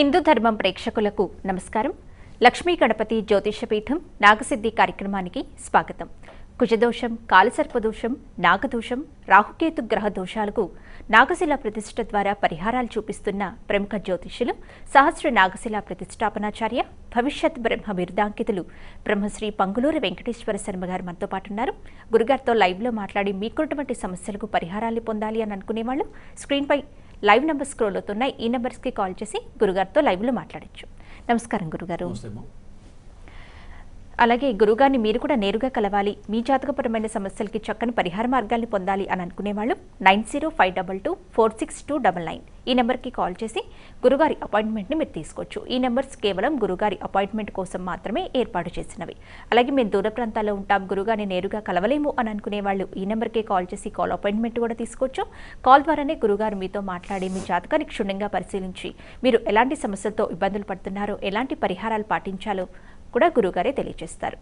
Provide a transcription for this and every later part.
హిందూ ధర్మం ప్రేక్షకులకు నమస్కారం. లక్ష్మీ గణపతి జ్యోతిషపీఠం నాగసిద్ధి కార్యక్రమానికి స్వాగతం. కుజదోషం, కాలసర్పదోషం, నాగదోషం, రాహుకేతు గ్రహ దోషాలకు నాగశిల ప్రతిష్ఠ ద్వారా పరిహారాలు చూపిస్తున్న ప్రముఖ జ్యోతిష్యులు, సహస్ర నాగశిల ప్రతిష్టాపనాచార్య, భవిష్యత్ బ్రహ్మ బిరుదాంకితులు బ్రహ్మశ్రీ పంగులూరి వెంకటేశ్వర శర్మ గారు మనతో పాటు ఉన్నారు. గురుగారితో లైవ్లో మాట్లాడి మీకున్నటువంటి సమస్యలకు పరిహారాలు పొందాలి అని అనుకునే వాళ్ళు స్క్రీన్పై లైవ్ నెంబర్ స్క్రోల్ అవుతున్నాయి. ఈ నెంబర్స్కి కాల్ చేసి గురుగారితో లైవ్లో మాట్లాడచ్చు. నమస్కారం గురుగారు. అలాగే గురుగారిని మీరు కూడా నేరుగా కలవాలి, మీ జాతకపరమైన సమస్యలకి చక్కని పరిహార మార్గాల్ని పొందాలి అని అనుకునే వాళ్ళు 9052246299 ఈ నెంబర్కి కాల్ చేసి గురుగారి అపాయింట్మెంట్ని మీరు తీసుకోవచ్చు. ఈ నెంబర్స్ కేవలం గురుగారి అపాయింట్మెంట్ కోసం మాత్రమే ఏర్పాటు చేసినవి. అలాగే మేము దూర ప్రాంతాల్లో ఉంటాం, గురుగారిని నేరుగా కలవలేము అని అనుకునే వాళ్ళు ఈ నెంబర్కి కాల్ చేసి కాల్ అపాయింట్మెంట్ కూడా తీసుకోవచ్చు. కాల్ ద్వారానే గురుగారు మీతో మాట్లాడి మీ జాతకాన్ని క్షుణ్ణంగా పరిశీలించి మీరు ఎలాంటి సమస్యలతో ఇబ్బందులు పడుతున్నారో, ఎలాంటి పరిహారాలు పాటించాలో కూడా గురుగారే తెలియజేస్తారు.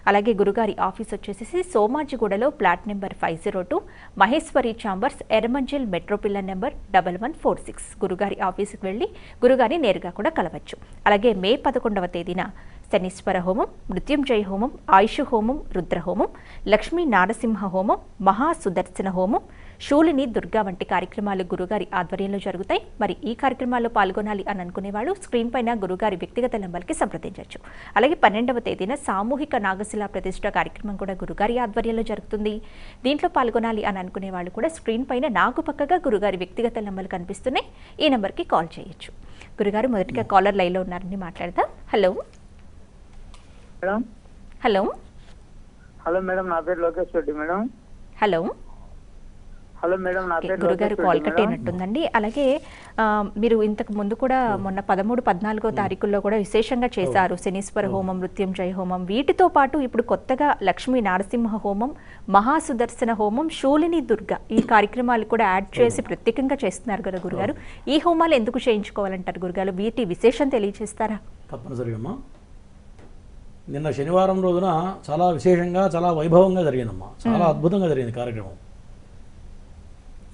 అలాగే గురుగారి ఆఫీస్ వచ్చేసి సోమాజిగూడలో plot number 502, Maheshwari chambers, Erramanzil metro pillar number 1146. గురుగారి ఆఫీసుకు వెళ్ళి గురుగారిని నేరుగా కూడా కలవచ్చు. అలాగే మే 11వ తేదీన శనీశ్వర హోమం, మృత్యుంజయ హోమం, ఆయుష్ హోమం, రుద్రహోమం, లక్ష్మీ నారసింహ హోమం, మహాసుదర్శన హోమం, శూలిని దుర్గా వంటి కార్యక్రమాలు గురుగారి ఆధ్వర్యంలో జరుగుతాయి. మరి ఈ కార్యక్రమాల్లో పాల్గొనాలి అని అనుకునే వాళ్ళు స్క్రీన్ పైన గురుగారి వ్యక్తిగత నంబర్కి సంప్రదించవచ్చు. అలాగే 12వ తేదీన సామూహిక నాగశిల ప్రతిష్ఠ కార్యక్రమం కూడా గురుగారి ఆధ్వర్యంలో జరుగుతుంది. దీంట్లో పాల్గొనాలి అని అనుకునే వాళ్ళు కూడా స్క్రీన్ పైన నాకు పక్కగా గురుగారి వ్యక్తిగత నంబర్లు కనిపిస్తున్నాయి. ఈ నెంబర్కి కాల్ చేయొచ్చు. గురుగారు మొదటిగా కాలర్ లైన్లో ఉన్నారని మాట్లాడదాం. హలో హలో హలో మేడం, నా పేరు Lokesh Reddy madam. Hello hello madam, నా పేరు గురుగారు కాల్ కట్ అయినట్టుందండి. అలాగే మీరు ఇంతకు ముందు కూడా మొన్న 13, 14వ తారీఖుల్లో కూడా విశేషంగా చేశారు శనీశ్వర హోమం, మృత్యుంజయ హోమం. వీటితో పాటు ఇప్పుడు కొత్తగా లక్ష్మీ నారసింహ హోమం, మహాసుదర్శన హోమం, శూలిని దుర్గా ఈ కార్యక్రమాలు కూడా యాడ్ చేసి ప్రత్యేకంగా చేస్తున్నారు కదా గురుగారు. ఈ హోమాలు ఎందుకు చేయించుకోవాలంటారు గురుగారు? వీటి విశేషం తెలియజేస్తారా? తప్పనిసరిగా. నిన్న శనివారం రోజున చాలా విశేషంగా, చాలా వైభవంగా జరిగిందమ్మా. చాలా అద్భుతంగా జరిగింది కార్యక్రమం.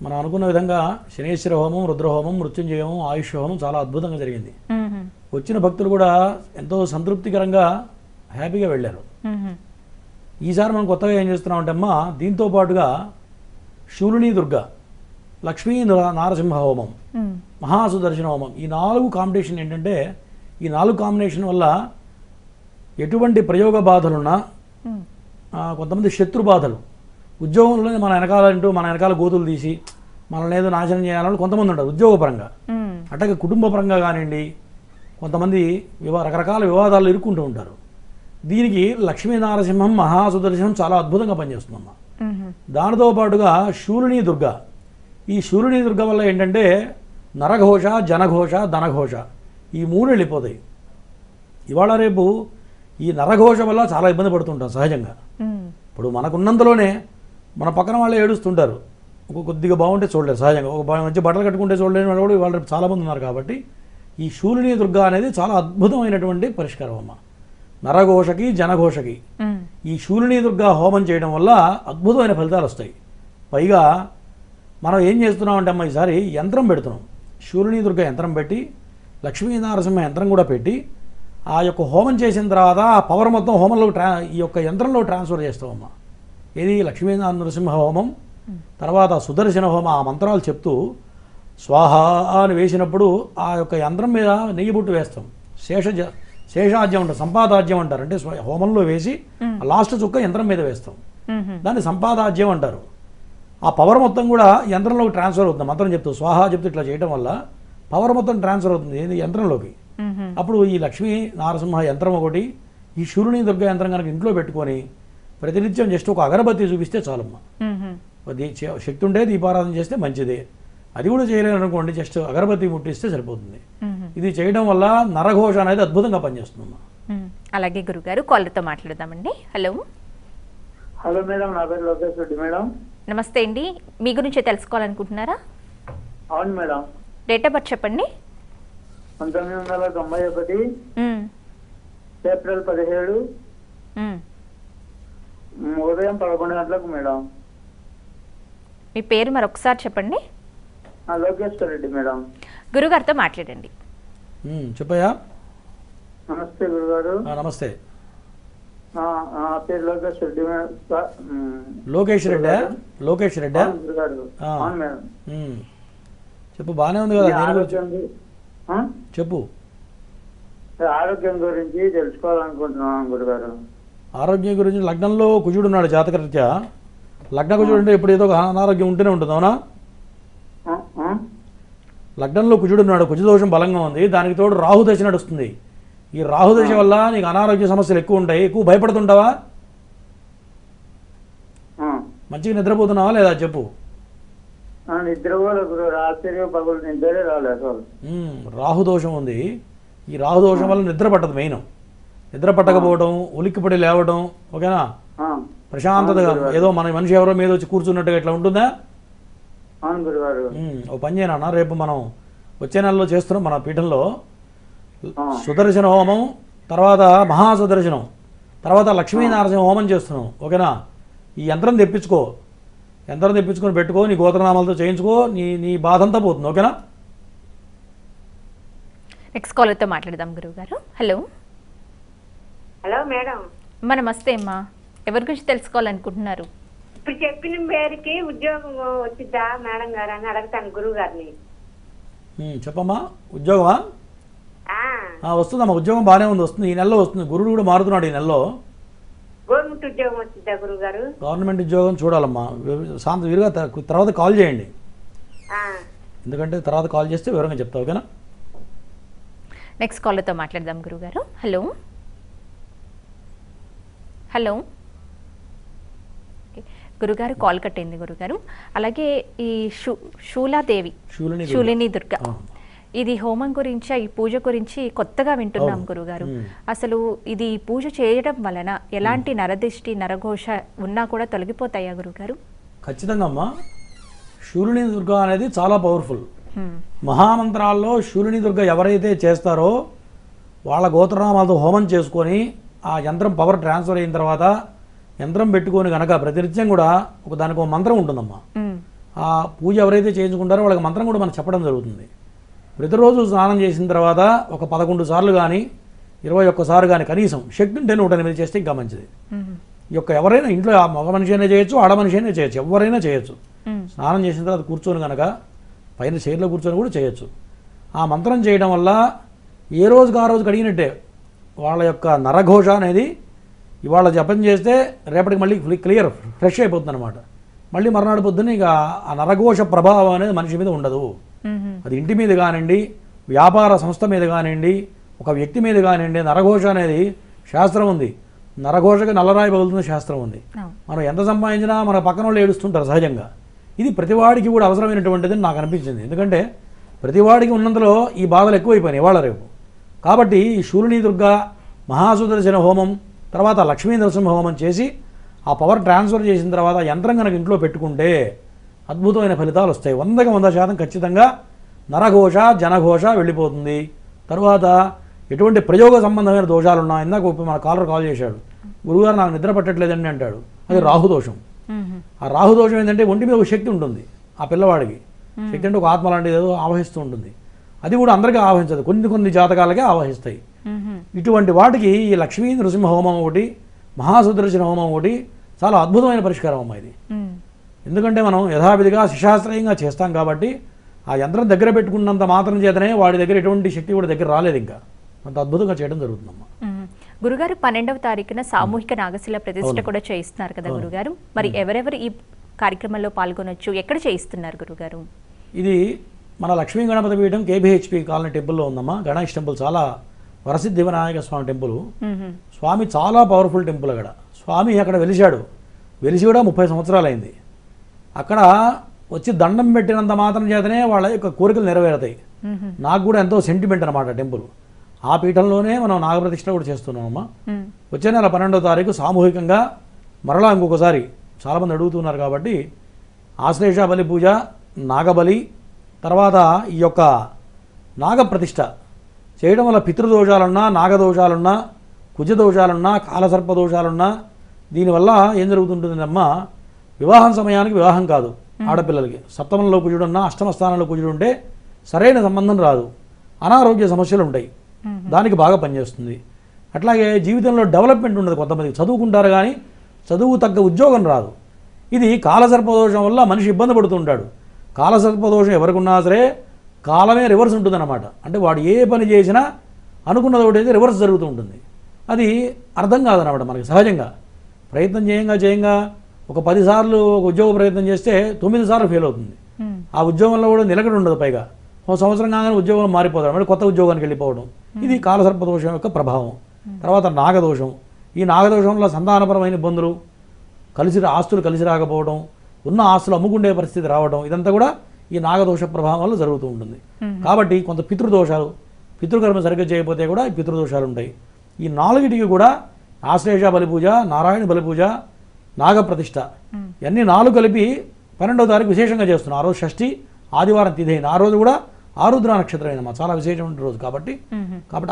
మనం అనుకున్న విధంగా శనీశ్వర హోమం, రుద్రహోమం, మృత్యుంజయహోమం, ఆయుష్ హోమం చాలా అద్భుతంగా జరిగింది. వచ్చిన భక్తులు కూడా ఎంతో సంతృప్తికరంగా హ్యాపీగా వెళ్ళారు. ఈసారి మనం కొత్తగా ఏం చేస్తున్నామంటే అమ్మా, దీంతో పాటుగా శూలిని దుర్గా, లక్ష్మీ నారసింహ హోమం, మహాసుదర్శన హోమం, ఈ 4 కాంబినేషన్ ఏంటంటే, ఈ 4 కాంబినేషన్ వల్ల ఎటువంటి ప్రయోగ బాధలున్నా, కొంతమంది శత్రు బాధలు, ఉద్యోగంలోనే మన వెనకాల గోతులు తీసి మనల్ని ఏదో నాశనం చేయాలని కొంతమంది ఉంటారు ఉద్యోగపరంగా. అట్లాగే కుటుంబ పరంగా కానివ్వండి, కొంతమంది రకరకాల వివాదాలు ఇరుక్కుంటూ ఉంటారు. దీనికి లక్ష్మీ నారసింహం, మహాసుదర్శనం చాలా అద్భుతంగా పనిచేస్తుందమ్మా. దానితో పాటుగా శూలిని దుర్గా, ఈ శూలిని దుర్గ వల్ల ఏంటంటే నరఘోష, జనఘోష, ధనఘోష ఈ 3 వెళ్ళిపోతాయి. ఇవాళ రేపు ఈ నరఘోష వల్ల చాలా ఇబ్బంది పడుతుంటాం సహజంగా. ఇప్పుడు మనకున్నంతలోనే మన పక్కన వాళ్ళే ఏడుస్తుంటారు. కొద్దిగా బాగుంటే చూడలేరు సహజంగా. ఒక మంచి బట్టలు కట్టుకుంటే చూడలేని వాళ్ళు కూడా ఇవాళ రేపు చాలామంది ఉన్నారు. కాబట్టి ఈ శూలిని దుర్గా అనేది చాలా అద్భుతమైనటువంటి పరిష్కారం అమ్మ. నరఘోషకి, జనఘోషకి ఈ శూలిని దుర్గా హోమం చేయడం వల్ల అద్భుతమైన ఫలితాలు వస్తాయి. పైగా మనం ఏం చేస్తున్నామంటే అమ్మ, ఈసారి యంత్రం పెడుతున్నాం. శూలిని దుర్గా యంత్రం పెట్టి, లక్ష్మీ నారసింహ యంత్రం కూడా పెట్టి, ఆ యొక్క హోమం చేసిన తర్వాత ఆ పవర్ మొత్తం హోమంలో ఈ యొక్క యంత్రంలో ట్రాన్స్ఫర్ చేస్తామమ్మా. ఇది లక్ష్మీ నరసింహ హోమం, తర్వాత సుదర్శన హోమం. ఆ మంత్రాలు చెప్తూ స్వాహ అని వేసినప్పుడు ఆ యొక్క యంత్రం మీద నెయ్యి బుట్టు వేస్తాం. శేషాజ్యం అంటారు, సంపాదాజ్యం అంటారు. అంటే హోమంలో వేసి లాస్ట్ చుక్క యంత్రం మీద వేస్తాం. దాన్ని సంపాదాజ్యం అంటారు. ఆ పవర్ మొత్తం కూడా యంత్రంలోకి ట్రాన్స్ఫర్ అవుతుంది. మంత్రం చెప్తూ స్వాహ చెప్తూ ఇట్లా చేయడం వల్ల పవర్ మొత్తం ట్రాన్స్ఫర్ అవుతుంది యంత్రంలోకి. అప్పుడు ఈ లక్ష్మీ నారసింహ యంత్రం ఒకటి, ఈ శూలిని దుర్గా యంత్రం కనుక ఇంట్లో పెట్టుకొని ప్రతినిత్యం జస్ట్ ఒక అగరబత్తి చూపిస్తే చాలమ్మా. శక్తి ఉంటే దీపారాధన చేస్తే మంచిదే. అది కూడా చేయలేదనుకోండి, జస్ట్ అగరబత్తి ముట్టిస్తే సరిపోతుంది. ఇది చేయడం వల్ల నరఘోష అనేది అద్భుతంగా పనిచేస్తుందమ్మా. అలాగే గురుగారు కాలర్తో మాట్లాడదామండి. హలో హలో మేడం, నా పేరు లోకేష్ రెడ్డి మేడం. నమస్తే అండి, మీ గురించి తెలుసుకోవాలనుకుంటున్నారా? అవును మేడం. డేట్ ఆఫ్ బర్త్ చెప్పండి. 1991 ఏప్రిల్ 17 ఉదయం 11 గంటలకు మేడం. మీ పేరు మరొకసారి చెప్పండి. లోకేష్ రెడ్డి మేడం. గురుగారితో మాట్లాడండి. చెప్పయ్యా. నమస్తే గురుగారు. నమస్తే. నా పేరు లోకేష్ రెడ్డి లోకేష్ రెడ్డా? లోకేష్ రెడ్డా? గురుగారు. అవును మేడం. చెప్పు, బాగానే ఉంది కదా. దేని గురించి చెప్పు. ఆరోగ్యం గురించి తెలుసుకోవాలనుకుంటున్నాను గురుగారు. ఆరోగ్యం గురించి లగ్నంలో కుజుడు ఉన్నాడు జాతకరీత్యా. లగ్న కుజుడు అంటే ఇప్పుడు ఏదో ఒక అనారోగ్యం ఉంటూనే ఉంటుంది, అవునా? లగ్నంలో కుజుడు ఉన్నాడు, కుజదోషం బలంగా ఉంది, దానికి తోడు రాహుదశ నడుస్తుంది. ఈ రాహుదశ వల్ల నీకు అనారోగ్య సమస్యలు ఎక్కువ ఉంటాయి. ఎక్కువ భయపడుతుంటావా? మంచిగా నిద్రపోతున్నావా లేదా చెప్పు. నిద్ర కూడా రాత్రి పగులు నిద్రే రాలేదు. రాహుదోషం ఉంది. ఈ రాహుదోషం వల్ల నిద్ర పట్టదు. మెయిన్ నిద్ర పట్టకపోవడం, ఉలిక్కిపడి లేవడం, ఓకేనా? ప్రశాంతతగా ఏదో మన మనిషి ఎవరో మీద వచ్చి కూర్చున్నట్టుగా ఇట్లా ఉంటుందా? ఓ పని చేయనా, రేపు మనం వచ్చే నెలలో చేస్తున్నాం మన పీఠంలో సుదర్శన హోమం, తర్వాత మహాసుదర్శనం, తర్వాత లక్ష్మీనారసింహ హోమం చేస్తున్నాం, ఓకేనా? ఈ యంత్రం తెప్పించుకో, యంత్రం తెప్పించుకొని పెట్టుకో, నీ గోత్రనామాలతో చేయించుకో, నీ బాధ అంతా పోతుంది, ఓకేనా? నెక్స్ట్ కాలర్తో మాట్లాడదాం గురువుగారు. హలో. Hello madam. నమస్తే అమ్మా, ఎవరి గురించి తెలుసుకోవాలనుకుంటున్నారు? ఇప్పుడు చెప్పిన పేరుకి ఉద్యోగం వచ్చిద్దా మేడం గారు అని అడుగుతాను గురువు గారిని. చెప్పమ్మా. ఉద్యోగమా? వస్తుందమ్మా, ఉద్యోగం బాగానే ఉంది, వస్తుంది, ఈ నెలలో వస్తుంది. గురుడు కూడా మారుతున్నాడు ఈ నెలలో. గవర్నమెంట్ ఉద్యోగం వచ్చిద్దా గురువు గారు? గవర్నమెంట్ ఉద్యోగం చూడాలమ్మా. శాంత వీరుగా తర్వాత కాల్ చేయండి, ఎందుకంటే తర్వాత కాల్ చేస్తే వివరంగా చెప్తా, ఓకేనా? నెక్స్ట్ కాలర్తో మాట్లాడదాం గురువుగారు. హలో. హలో. గురుగారు కాల్ కట్టింది గురుగారు. అలాగే ఈ శూలాదేవి, శూలిని దుర్గ, ఇది హోమం గురించి, ఈ పూజ గురించి కొత్తగా వింటున్నాం గురుగారు. అసలు ఇది పూజ చేయడం వలన ఎలాంటి నరదిష్టి నరఘోష ఉన్నా కూడా తొలగిపోతాయా గురుగారు? ఖచ్చితంగా అమ్మా. శూలిని దుర్గ అనేది చాలా పవర్ఫుల్. మహామంత్రాల్లో శూలిని దుర్గ ఎవరైతే చేస్తారో వాళ్ళ గోత్రనామాలతో హోమం చేసుకొని ఆ యంత్రం పవర్ ట్రాన్స్ఫర్ అయిన తర్వాత యంత్రం పెట్టుకొని కనుక ప్రతినిత్యం కూడా దానికి ఒక మంత్రం ఉంటుందమ్మా. ఆ పూజ ఎవరైతే చేయించుకుంటారో వాళ్ళకి మంత్రం కూడా మనం చెప్పడం జరుగుతుంది. ప్రతిరోజు స్నానం చేసిన తర్వాత ఒక 11 సార్లు కానీ 21 సార్లు కానీ కనీసం శక్తి ఉంటే 108 చేస్తే ఇంకా మంచిది. ఈ యొక్క ఎవరైనా ఇంట్లో మగ మనిషి అయినా చేయొచ్చు, ఆడ మనిషి అయినా చేయొచ్చు, ఎవరైనా చేయొచ్చు. స్నానం చేసిన తర్వాత కూర్చొని కనుక పైన చైర్లో కూర్చొని కూడా చేయొచ్చు. ఆ మంత్రం చేయడం వల్ల ఏ రోజుకి ఆ రోజు కడిగినట్టే వాళ్ళ యొక్క నరఘోష అనేది ఇవాళ జపం చేస్తే రేపటికి మళ్ళీ క్లియర్ ఫ్రెష్ అయిపోతుంది అనమాట. మళ్ళీ మర్నాడు పొద్దున్న ఇక ఆ నరఘోష ప్రభావం అనేది మనిషి మీద ఉండదు. అది ఇంటి మీద కానివ్వండి, వ్యాపార సంస్థ మీద కానివ్వండి, ఒక వ్యక్తి మీద కానివ్వండి, నరఘోష అనేది శాస్త్రం ఉంది. నరఘోషకి నల్లరాయి పగులుతున్న శాస్త్రం ఉంది. మనం ఎంత సంపాదించినా మన పక్కన వాళ్ళు ఏడుస్తుంటారు సహజంగా. ఇది ప్రతివాడికి కూడా అవసరమైనటువంటిది నాకు అనిపించింది. ఎందుకంటే ప్రతివాడికి ఉన్నంతలో ఈ బాధలు ఎక్కువైపోయినాయి ఇవాళ రేపు. కాబట్టి ఈ శూలిని దుర్గ మహాసుదర్శన హోమం, తర్వాత లక్ష్మీ నరసింహ హోమం చేసి ఆ పవర్ ట్రాన్స్ఫర్ చేసిన తర్వాత యంత్రం కనుక ఇంట్లో పెట్టుకుంటే అద్భుతమైన ఫలితాలు వస్తాయి. 100% ఖచ్చితంగా నరఘోష జనఘోష వెళ్ళిపోతుంది. తరువాత ఎటువంటి ప్రయోగ సంబంధమైన దోషాలు ఉన్నా, ఇందాక మన కాలర్ కాల్ చేశాడు, గురుగారు నాకు నిద్ర పట్టట్లేదండి అంటాడు, అది రాహుదోషం. ఆ రాహుదోషం ఏంటంటే ఒంటి మీద ఒక శక్తి ఉంటుంది ఆ పిల్లవాడికి. శక్తి అంటే ఒక ఆత్మ లాంటిది ఏదో ఆవహిస్తూ ఉంటుంది. అది కూడా అందరికీ ఆవహించదు, కొన్ని జాతకాలకే ఆవహిస్తాయి. ఇటువంటి వాటికి ఈ లక్ష్మీ నృసింహ హోమం ఒకటి, మహాసుదర్శన హోమం ఒకటి చాలా అద్భుతమైన పరిష్కారం అమ్మా ఇది. ఎందుకంటే మనం యథావిధిగా శిశాస్త్రయంగా చేస్తాం కాబట్టి ఆ యంత్రం దగ్గర పెట్టుకున్నంత మాత్రం చేతనే వాడి దగ్గర ఎటువంటి శక్తి కూడా దగ్గర రాలేదు, ఇంకా అంత అద్భుతంగా చేయడం జరుగుతుందమ్మా. గురుగారు 12వ తారీఖున సామూహిక నాగశిల ప్రతిష్ఠ కూడా చేయిస్తున్నారు కదా గురుగారు, మరి ఎవరెవరు ఈ కార్యక్రమంలో పాల్గొనొచ్చు, ఎక్కడ చేయిస్తున్నారు గురుగారు? ఇది మన లక్ష్మీ గణపతి పీఠం KBHP కాలనీ టెంపుల్లో ఉందమ్మా. గణేష్ టెంపుల్ చాలా వరసిద్ధి వినాయక స్వామి టెంపుల్. స్వామి చాలా పవర్ఫుల్ టెంపుల్. అక్కడ స్వామి అక్కడ వెలిశాడు, వెలిసి కూడా 30 సంవత్సరాలు అయింది. అక్కడ వచ్చి దండం పెట్టినంత మాత్రం చేతనే వాళ్ళ యొక్క కోరికలు నెరవేరుతాయి. నాకు కూడా ఎంతో సెంటిమెంట్ అనమాట టెంపుల్. ఆ పీఠంలోనే మనం నాగప్రతిష్ఠ కూడా చేస్తున్నామమ్మా. వచ్చే నెల 12వ తారీఖు సామూహికంగా మరలా ఇంకొకసారి చాలామంది అడుగుతున్నారు కాబట్టి ఆశ్లేష బలి పూజ, నాగబలి, తర్వాత ఈ యొక్క నాగప్రతిష్ఠ చేయడం వల్ల పితృదోషాలున్నా, నాగదోషాలున్నా, కుజదోషాలున్నా, కాలసర్పదోషాలున్నా దీనివల్ల ఏం జరుగుతుంటుందమ్మా, వివాహం సమయానికి వివాహం కాదు ఆడపిల్లలకి. సప్తమంలో కుజుడున్నా, అష్టమ స్థానంలో కుజుడు ఉంటే సరైన సంబంధం రాదు. అనారోగ్య సమస్యలు ఉంటాయి, దానికి బాగా పనిచేస్తుంది. అట్లాగే జీవితంలో డెవలప్మెంట్ ఉండదు, కొంతమందికి చదువుకుంటారు కానీ చదువు తగ్గ ఉద్యోగం రాదు. ఇది కాలసర్పదోషం వల్ల మనిషి ఇబ్బంది పడుతుంటాడు. కాలసర్పదోషం ఎవరికున్నా సరే కాలమే రివర్స్ ఉంటుందన్నమాట. అంటే వాడు ఏ పని చేసినా అనుకున్నది ఒకటైతే రివర్స్ జరుగుతూ ఉంటుంది. అది అర్థం కాదన్నమాట మనకి. సహజంగా ప్రయత్నం చేయంగా ఒక 10 సార్లు ఒక ఉద్యోగ ప్రయత్నం చేస్తే 9 సార్లు ఫెయిల్ అవుతుంది. ఆ ఉద్యోగంలో కూడా నిలకడ ఉండదు. పైగా ఒక సంవత్సరం కాగానే ఉద్యోగం మారిపోతాడు, మళ్ళీ కొత్త ఉద్యోగానికి వెళ్ళిపోవడం. ఇది కాలసర్పదోషం యొక్క ప్రభావం. తర్వాత నాగదోషం. ఈ నాగదోషంలో సంతానపరమైన ఇబ్బందులు, ఆస్తులు కలిసి రాకపోవడం, ఉన్న ఆస్తులు అమ్ముకుండే పరిస్థితి రావడం, ఇదంతా కూడా ఈ నాగదోష ప్రభావం వల్ల జరుగుతూ ఉంటుంది. కాబట్టి కొంత పితృదోషాలు, పితృకర్మ సరిగ్గా చేయకపోతే కూడా ఈ పితృదోషాలు ఉంటాయి. ఈ 4టికి కూడా ఆశ్లేష బలిపూజ, నారాయణ బలిపూజ, నాగప్రతిష్ఠ ఇవన్నీ 4 కలిపి 12వ తారీఖు విశేషంగా చేస్తున్నాం. ఆ రోజు షష్ఠి, ఆదివారం తిథి అయింది. ఆ రోజు కూడా ఆరుద్ర నక్షత్రం అయిందమ్మా, చాలా విశేషమైన రోజు. కాబట్టి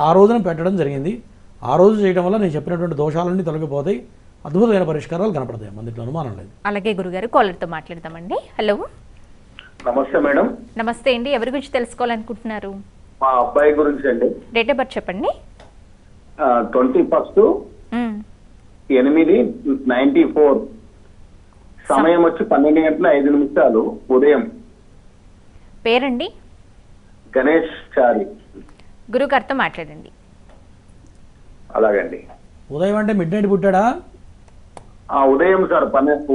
ఆ రోజున పెట్టడం జరిగింది. ఆ రోజు చేయడం వల్ల నేను చెప్పినటువంటి దోషాలన్నీ తొలగిపోతాయి, అద్భుతమైన పరిష్కారాలు కనపడతాయి. అందులో అనుమానం లేదు. అలాగే గురుగారు, కాలర్తో మాట్లాడతామండి. హలో, నమస్తే మేడం. నమస్తే అండి. ఎవరి గురించి తెలుసుకోవాలనుకుంటున్నారు? మా అబ్బాయి గురించి అండి. డేట్ ఆఫ్ బర్త్ చెప్పండి. 21/8/94. సమయం వచ్చి 12:05 ఉదయం. పేరండి? గణేష్ చారి. గురుగారితో మాట్లాడండి. అలాగండి. ఉదయం అంటే మిడ్ నైట్ పుట్టాడా? ఉదయం సార్,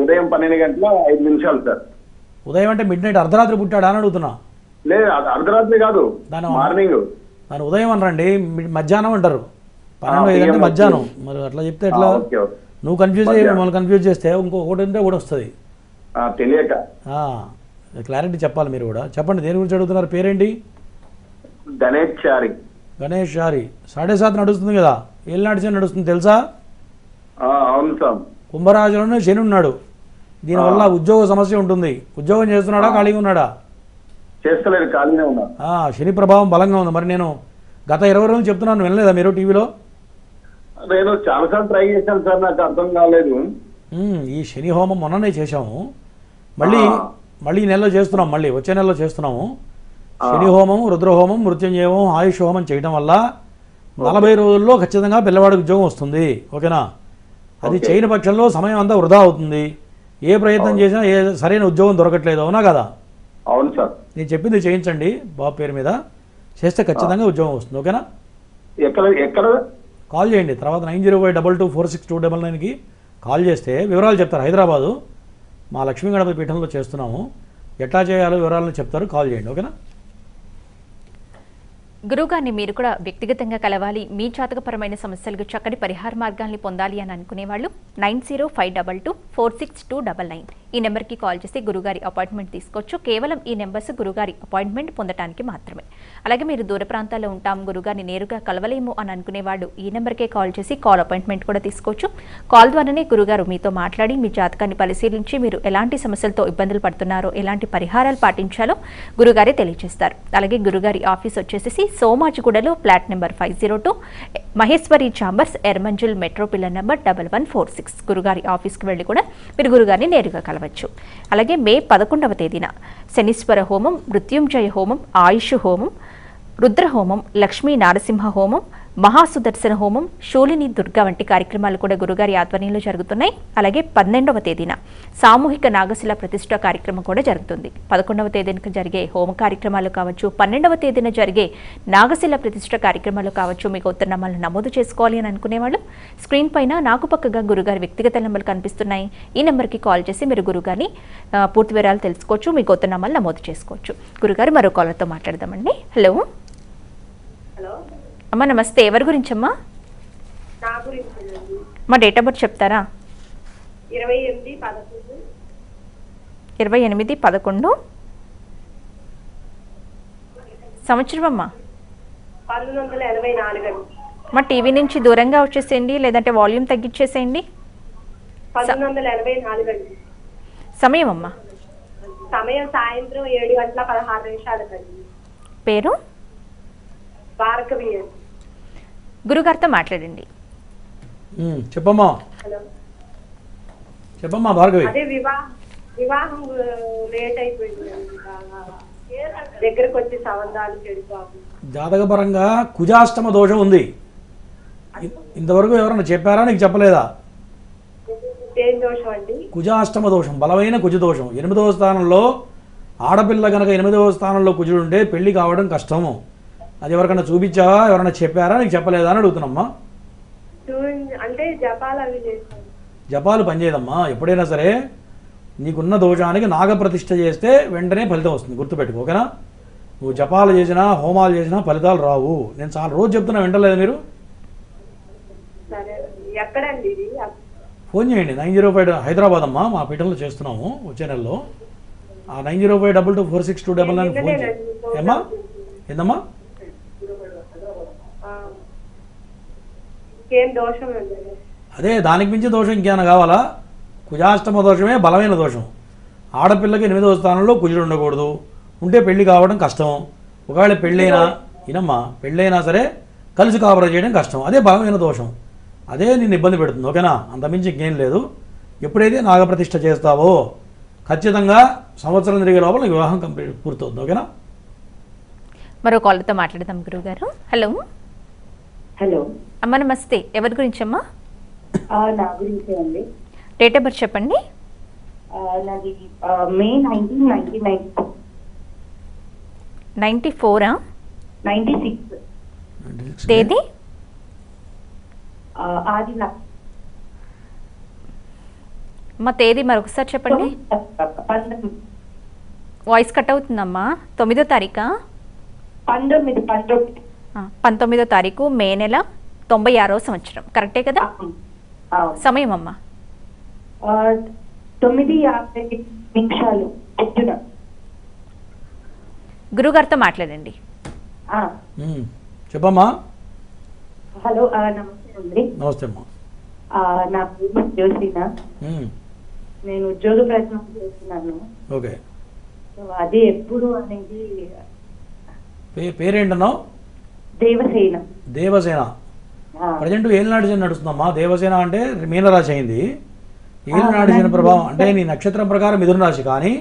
ఉదయం 12:05 సార్. ఉదయం అంటే మిడ్ నైట్ అర్ధరాత్రి పుట్టాడా అని అడుగుతున్నా. లేదు, అర్ధరాత్రి కాదు, మార్నింగ్. దాని ఉదయం అనరండి, మధ్యాహ్నం అంటారు. 12:05 అంటే మధ్యాహ్నం. మరి అట్లా చెప్తే ఎట్లా? నువ్వు కన్ఫ్యూజ్ అయ్యి మమ్మల్ని కన్ఫ్యూజ్ చేస్తే ఇంకొకటి ఉంటే కూడా వస్తుంది. తెలియక క్లారిటీ చెప్పాలి మీరు కూడా. చెప్పండి, దేని గురించి అడుగుతున్నారు? పేరేంటి? గణేష్ చారి. గణేష్ చారి. 7:30 నడుస్తుంది కదా, ఏళ్ళనాటి శని నడుస్తుంది తెలుసా? అవును సార్. కుంభరాశిలోనే శని ఉన్నాడు. దీనివల్ల ఉద్యోగ సమస్య ఉంటుంది. ఉద్యోగం చేస్తున్నాడా, ఖాళీగా ఉన్నాడా? చేస్తలేదు, ఖాళీనే ఉన్నా. శని ప్రభావం బలంగా ఉంది. మరి నేను గత 20 రోజులు చెప్తున్నాను, వినలేదా మీరు టీవీలో? నేను చాలాసార్లు ట్రై చేశాను సార్, నాకు అర్థం కాలేదు. ఈ శని హోమం మొన్ననే చేశాము, మళ్ళీ ఈ నెలలో చేస్తున్నాం, మళ్ళీ వచ్చే నెలలో చేస్తున్నాము. శని హోమం, రుద్రహోమం, మృత్యుంజయ హోమం, ఆయుష్ హోమం చేయడం వల్ల 40 రోజుల్లో ఖచ్చితంగా పిల్లవాడికి ఉద్యోగం వస్తుంది. ఓకేనా? అది చేయని పక్షంలో సమయం అంతా వృధా అవుతుంది. ఏ ప్రయత్నం చేసినా సరైన ఉద్యోగం దొరకట్లేదు. అవునా కదా? అవును సార్. నేను చెప్పింది చేయించండి, బాబు పేరు మీద చేస్తే ఖచ్చితంగా ఉద్యోగం వస్తుంది. ఓకేనా? ఎక్కడ కాల్ చేయండి. తర్వాత 9052246299కి కాల్ చేస్తే వివరాలు చెప్తారు. హైదరాబాదు మా లక్ష్మీ గణపతి పీఠంలో చేస్తున్నాము. ఎట్లా చేయాలో వివరాలను చెప్తారు, కాల్ చేయండి. ఓకేనా? గురువుగారిని మీరు కూడా వ్యక్తిగతంగా కలవాలి, మీ జాతకపరమైన సమస్యలకు చక్కటి పరిహార మార్గాల్ని పొందాలి అని అనుకునేవాళ్ళు 9052246299 ఈ నెంబర్కి కాల్ చేసి గురుగారి అపాయింట్మెంట్ తీసుకోవచ్చు. కేవలం ఈ నెంబర్స్ గురుగారి అపాయింట్మెంట్ పొందడానికి మాత్రమే. అలాగే మీరు దూర ప్రాంతాల్లో ఉంటాం, గురుగారిని నేరుగా కలవలేము అని అనుకునేవాళ్ళు ఈ నెంబర్కే కాల్ చేసి కాల్ అపాయింట్మెంట్ కూడా తీసుకోవచ్చు. కాల్ ద్వారానే గురుగారు మీతో మాట్లాడి మీ జాతకాన్ని పరిశీలించి మీరు ఎలాంటి సమస్యలతో ఇబ్బందులు పడుతున్నారో, ఎలాంటి పరిహారాలు పాటించాలో గురుగారే తెలియజేస్తారు. అలాగే గురుగారి ఆఫీస్ వచ్చేసి సోమాజిగూడలో flat number 502, Maheshwari chambers, Erramanzil metro pillar number 1146. గురుగారి ఆఫీస్కి వెళ్ళి కూడా మీరు గురుగారిని నేరుగా కలవచ్చు. అలాగే మే 11వ తేదీన శనీశ్వర హోమం, మృత్యుంజయ హోమం, ఆయుష్ హోమం, రుద్రహోమం, లక్ష్మీ నారసింహ హోమం, మహాసుదర్శన హోమం, శూలిని దుర్గా వంటి కార్యక్రమాలు కూడా గురుగారి ఆధ్వర్యంలో జరుగుతున్నాయి. అలాగే 12వ తేదీన సామూహిక నాగశిల ప్రతిష్ఠ కార్యక్రమం కూడా జరుగుతుంది. 11వ తేదీన జరిగే హోమ కార్యక్రమాలు కావచ్చు, 12వ తేదీన జరిగే నాగశిల ప్రతిష్ఠ కార్యక్రమాలు కావచ్చు. మీకు ఉత్తరనామాలను నమోదు చేసుకోవాలి అని అనుకునేవాళ్ళు స్క్రీన్ పైన నాకు పక్కగా గురుగారి వ్యక్తిగత నెంబర్లు కనిపిస్తున్నాయి. ఈ నెంబర్కి కాల్ చేసి మీరు గురుగారిని పూర్తి వివరాలు తెలుసుకోవచ్చు, మీకు ఉత్తరనామాలు నమోదు చేసుకోవచ్చు. గురుగారు మరో కాలర్తో మాట్లాడదామండి. హలో అమ్మా, నమస్తే. ఎవరి గురించమ్మా? మా డేట్ ఆఫ్ బర్త్ చెప్తారా? 28/11 సంవత్సరం అమ్మా? 1984. మా టీవీ నుంచి దూరంగా వచ్చేసేయండి, లేదంటే వాల్యూమ్ తగ్గించేసేయండి. 1984. సమయం అమ్మా? సమయం సాయంత్రం 7:16 పేరు? భార్గవి. గురుగారితో మాట్లాడండి. చెప్పమ్మా. చెప్పమ్మా భార్గవి. అదే వివాహం లేట్ అయిపోయింది, దగ్గరకు వచ్చి సంబంధాలు చెడిపోయి జాతకపరంగా కుజాష్టమ దోషం ఉంది. ఇంతవరకు ఎవరన్నా చెప్పారా, నీకు చెప్పలేదా? ఏం దోషం అండి? కుజాష్టమ దోషం, బలమైన కుజ దోషం. 8వ స్థానంలో ఆడపిల్ల కనుక 8వ స్థానంలో కుజుడు ఉంటే పెళ్లి కావడం కష్టము. అది ఎవరికైనా చూపించావా, ఎవరైనా చెప్పారా, నీకు చెప్పలేదా అని అడుగుతున్నామ్మా. అంటే జపాలు అవి చేస్తాను. జపాలు పనిచేయదమ్మా. ఎప్పుడైనా సరే నీకున్న దోషానికి నాగప్రతిష్ఠ చేస్తే వెంటనే ఫలితం వస్తుంది, గుర్తుపెట్టుకో, ఓకేనా? నువ్వు జపాలు చేసినా హోమాలు చేసినా ఫలితాలు రావు. నేను చాలా రోజు చెప్తున్నా, వింటలేదు మీరు. సరే, ఎక్కడండి ఇది? ఫోన్ చేయండి. 905 హైదరాబాద్ అమ్మా, మా పీఠంలో చేస్తున్నాము వచ్చే నెలలో. ఆ 905224629 ఫోన్ చేయండి. ఏమ్మా, ఏందమ్మా? ఇంకేం దోషం అండి? అదే, దానికి మించి దోషం ఇంకేమైనా కావాలా? కుజాష్టమ దోషమే బలమైన దోషం. ఆడపిల్లకి 8వ స్థానంలో కుజుడు ఉండకూడదు, ఉంటే పెళ్లి కావడం కష్టం. ఒకవేళ పెళ్ళైనా ఇనమ్మా, పెళ్ళైనా సరే కలిసి కాపురం చేయడం కష్టం. అదే బలమైన దోషం, అదే నిన్ను ఇబ్బంది పెడుతుంది, ఓకేనా? అంతమించి ఇంకేం లేదు. ఎప్పుడైతే నాగప్రతిష్ఠ చేస్తావో ఖచ్చితంగా సంవత్సరం తిరిగే లోపల నీకు వివాహం కంప్లీట్ పూర్తవుతుంది, ఓకేనా? మరో కాల్తో మాట్లాడదాం గురువుగారు. హలో. హలో అమ్మ నమస్తే. ఎవరి గురించి అమ్మా? నా గురించే అండి. డేట్ ఆఫ్ బర్త్ చెప్పండి. నాది మే 1999. 94 96 తేదీ? ఆది అమ్మ తేదీ మరొకసారి చెప్పండి. 19. వాయిస్ కట్ అవుతుందమ్మా. 9వ తారీఖా? 19వ తారీఖు మే నెల 96వ సంవత్సరం, కరెక్టే కదా? సమయం అమ్మా? 9:50 పొద్దున. గురుగారితో మాట్లాడండి. చెప్పమ్మా. హలో, నమస్తే అండి. నమస్తే అమ్మా. నా పేరు జోసినా. నేను ఉద్యోగ ప్రయత్నం చేస్తున్నాను. ఓకే. అది ఎప్పుడు అనేది పేరేంటన్నావు? దేవసేన. దేవసేన. ప్రజెంట్ ఏలినాటి శని నడుస్తుందమ్మా. దేవసేన అంటే మీనరాశి అయింది. ఏలినాటి శని ప్రభావం అంటే నీ నక్షత్రం ప్రకారం మిథున రాశి, కానీ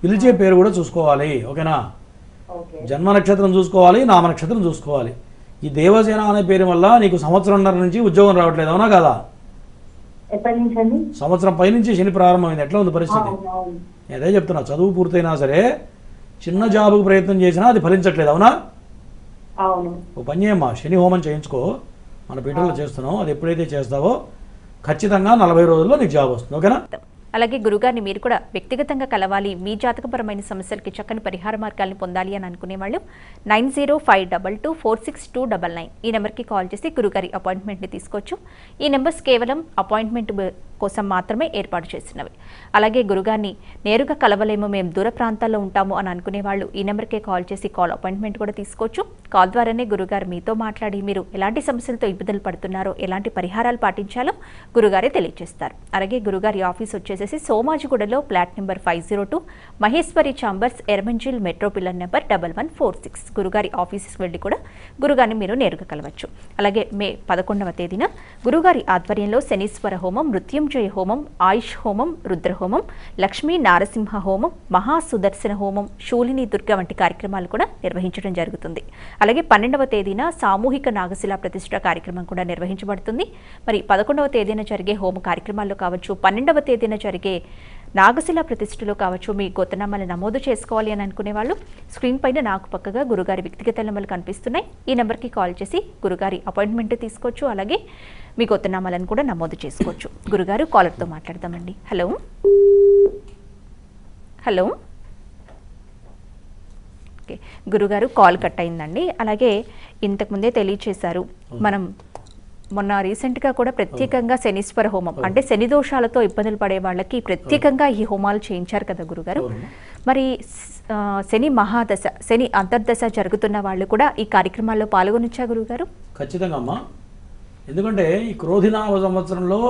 పిలిచే పేరు కూడా చూసుకోవాలి, ఓకేనా? జన్మ నక్షత్రం చూసుకోవాలి, నామ నక్షత్రం చూసుకోవాలి. ఈ దేవసేన అనే పేరు వల్ల నీకు సంవత్సరంన్నర నుంచి ఉద్యోగం రావట్లేదు, అవునా కదా? ఎప్పటి నుంచి అండి? సంవత్సరం పైనుంచి శని ప్రారంభమైంది. ఎట్లా ఉంది పరిస్థితి? అదే చెప్తున్నా, చదువు పూర్తయినా సరే చిన్న జాబుకు ప్రయత్నం చేసినా అది ఫలించట్లేదు, అవునా? అవును. ఓ పని చేయమ్మా, శని హోమం చేయించుకో. మన పీఠంలో చేస్తున్నాం. అది ఎప్పుడైతే చేస్తావో ఖచ్చితంగా 40 రోజుల్లో నీకు జాబ్ వస్తుంది, ఓకేనా? అలాగే గురుగారిని మీరు కూడా వ్యక్తిగతంగా కలవాలి, మీ జాతకపరమైన సమస్యలకి చక్కని పరిహార మార్గాల్ని పొందాలి అని అనుకునే వాళ్ళు 9052246299 ఈ నెంబర్కి కాల్ చేసి గురుగారి అపాయింట్మెంట్ని తీసుకోవచ్చు. ఈ నెంబర్స్ కేవలం అపాయింట్మెంట్ కోసం మాత్రమే ఏర్పాటు చేసినవి. అలాగే గురుగారిని నేరుగా కలవలేము, మేము దూర ప్రాంతాల్లో ఉంటాము అని అనుకునే వాళ్ళు ఈ నెంబర్కే కాల్ చేసి కాల్ అపాయింట్మెంట్ కూడా తీసుకోవచ్చు. కాల్ ద్వారానే గురుగారు మీతో మాట్లాడి మీరు ఎలాంటి సమస్యలతో ఇబ్బందులు పడుతున్నారో, ఎలాంటి పరిహారాలు పాటించాలో గురుగారే తెలియజేస్తారు. అలాగే గురుగారి ఆఫీస్ వచ్చేసి సోమాజిగూడలో flat number 502, Maheshwari chambers, Erramanzil, metro pillar number 1146. గురుగారి ఆఫీస్కి వెళ్ళి కూడా గురుగారిని మీరు నేరుగా కలవచ్చు. అలాగే మే 11వ తేదీన గురుగారి ఆధ్వర్యంలో శనీశ్వర హోమం, మృత్యుంజయ హోమం, ఆయుష్ హోమం, రుద్రహోమం, లక్ష్మీ నారసింహ హోమం, మహాసుదర్శన హోమం, శూలిని దుర్గ వంటి కార్యక్రమాలు కూడా నిర్వహించడం జరుగుతుంది. అలాగే 12వ తేదీన సామూహిక నాగశిలా ప్రతిష్ఠ కార్యక్రమం కూడా నిర్వహించబడుతుంది. మరి 11వ తేదీన జరిగే హోమ కార్యక్రమాల్లో కావచ్చు, 12వ తేదీన జరిగే నాగశిల ప్రతిష్ఠలో కావచ్చు, మీ గోత్రనామాలు నమోదు చేసుకోవాలి అని అనుకునే వాళ్ళు స్క్రీన్ పైన నాకు పక్కగా గురుగారి వ్యక్తిగత నెంబర్లు కనిపిస్తున్నాయి. ఈ నెంబర్కి కాల్ చేసి గురుగారి అపాయింట్మెంట్ తీసుకోవచ్చు. అలాగే మీ గోత్రనామాలను కూడా నమోదు చేసుకోవచ్చు. గురుగారు కాలర్తో మాట్లాడదామండి. హలో. హలో. ఓకే, గురుగారు కాల్ కట్ అయిందండి. అలాగే ఇంతకుముందే తెలియచేశారు, మనం మొన్న రీసెంట్గా కూడా ప్రత్యేకంగా శనీశ్వర హోమం అంటే శని దోషాలతో ఇబ్బందులు పడే వాళ్ళకి ప్రత్యేకంగా ఈ హోమాలు చేయించారు కదా గురుగారు. మరి శని మహాదశ, శని అంతర్దశ జరుగుతున్న వాళ్ళు కూడా ఈ కార్యక్రమాల్లో పాల్గొనొచ్చా గురుగారు? ఖచ్చితంగా అమ్మా. ఎందుకంటే ఈ క్రోధినామ సంవత్సరంలో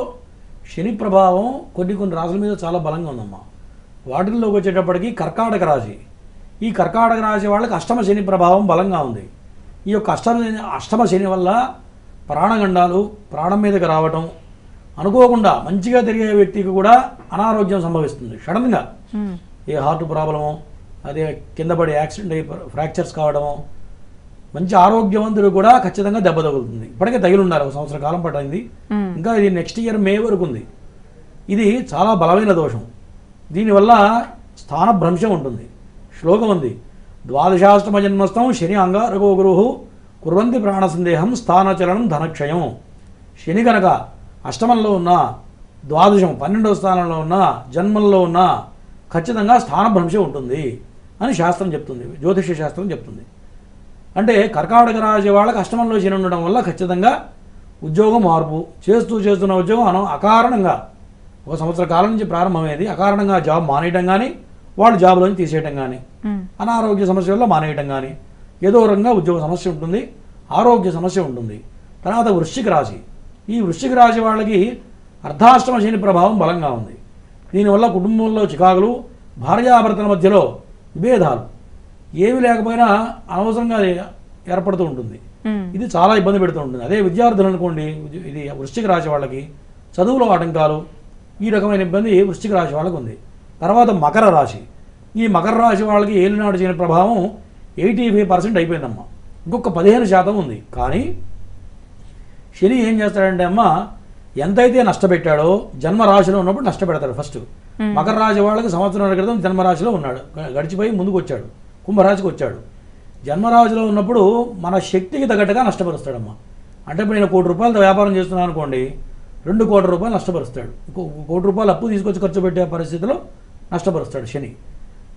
శని ప్రభావం కొన్ని రాశుల మీద చాలా బలంగా ఉందమ్మా. వాటిల్లోకి వచ్చేటప్పటికి కర్కాటక రాశి, ఈ కర్కాటక రాశి వాళ్ళకి అష్టమ శని ప్రభావం బలంగా ఉంది. ఈ యొక్క అష్టమ శని వల్ల ప్రాణగండాలు, ప్రాణం మీదకి రావటం, అనుకోకుండా మంచిగా తిరిగే వ్యక్తికి కూడా అనారోగ్యం సంభవిస్తుంది సడన్గా. ఏ హార్ట్ ప్రాబ్లము, అదే కింద పడి యాక్సిడెంట్ అయ్యి ఫ్రాక్చర్స్ కావడము, మంచి ఆరోగ్యవంతుడు కూడా ఖచ్చితంగా దెబ్బ తగులుతుంది. ఇప్పటికే తగిలి ఉండాలి, 1 సంవత్సర కాలం పట్టింది, ఇంకా ఇది నెక్స్ట్ ఇయర్ మే వరకు ఉంది. ఇది చాలా బలమైన దోషం. దీనివల్ల స్థానభ్రంశం ఉంటుంది. శ్లోకం ఉంది, ద్వాదశాష్టమ జన్మస్థం శని అంగారగో గురుహు కుర్వంతి ప్రాణ సందేహం స్థానచలనం ధనక్షయం. శని కనుక అష్టమంలో ఉన్న, ద్వాదశం 12వ స్థానంలో ఉన్న, జన్మంలో ఉన్న ఖచ్చితంగా స్థానభ్రంశం ఉంటుంది అని శాస్త్రం చెప్తుంది, జ్యోతిష శాస్త్రం చెప్తుంది. అంటే కర్కాటక రాశి వాళ్ళకి అష్టమంలో శని ఉండడం వల్ల ఖచ్చితంగా ఉద్యోగం మార్పు, చేస్తున్న ఉద్యోగం అకారణంగా 1 సంవత్సర కాలం నుంచి ప్రారంభమయ్యేది అకారణంగా జాబ్ మానేయటం కానీ, వాళ్ళు జాబ్లోంచి తీసేయటం కానీ, అనారోగ్య సమస్య వల్ల మానేయటం కానీ, ఏదో రకంగా ఉద్యోగ సమస్య ఉంటుంది, ఆరోగ్య సమస్య ఉంటుంది. తర్వాత వృశ్చిక రాశి, ఈ వృశ్చిక రాశి వాళ్ళకి అర్ధాష్టమ శని ప్రభావం బలంగా ఉంది. దీనివల్ల కుటుంబంలో చికాకులు, భార్యాభర్తల మధ్యలో విభేదాలు ఏమి లేకపోయినా అనవసరంగా ఏర్పడుతూ ఉంటుంది. ఇది చాలా ఇబ్బంది పెడుతూ ఉంటుంది. అదే విద్యార్థులు అనుకోండి, ఇది వృశ్చిక రాశి వాళ్ళకి చదువులో ఆటంకాలు, ఈ రకమైన ఇబ్బంది వృశ్చిక రాశి వాళ్ళకి ఉంది. తర్వాత మకర రాశి, ఈ మకర రాశి వాళ్ళకి ఏలినాడు శని ప్రభావం 85% అయిపోయిందమ్మా, ఇంకొక 15% ఉంది. కానీ శని ఏం చేస్తాడంటే అమ్మ, ఎంతైతే నష్టపెట్టాడో జన్మరాశిలో ఉన్నప్పుడు నష్టపెడతాడు. ఫస్ట్ మకర రాశి వాళ్ళకి సంవత్సరాల క్రితం జన్మరాశిలో ఉన్నాడు, గడిచిపోయి ముందుకు వచ్చాడు, కుంభరాశికి వచ్చాడు. జన్మరాశిలో ఉన్నప్పుడు మన శక్తికి తగ్గట్టుగా నష్టపరుస్తాడమ్మా. అంటే ఇప్పుడు నేను 1 కోటి రూపాయలతో వ్యాపారం చేస్తున్నాను అనుకోండి, 2 కోట్ల రూపాయలు నష్టపరుస్తాడు. 1 కోటి రూపాయలు అప్పు తీసుకొచ్చి ఖర్చు పెట్టే పరిస్థితిలో నష్టపరుస్తాడు శని.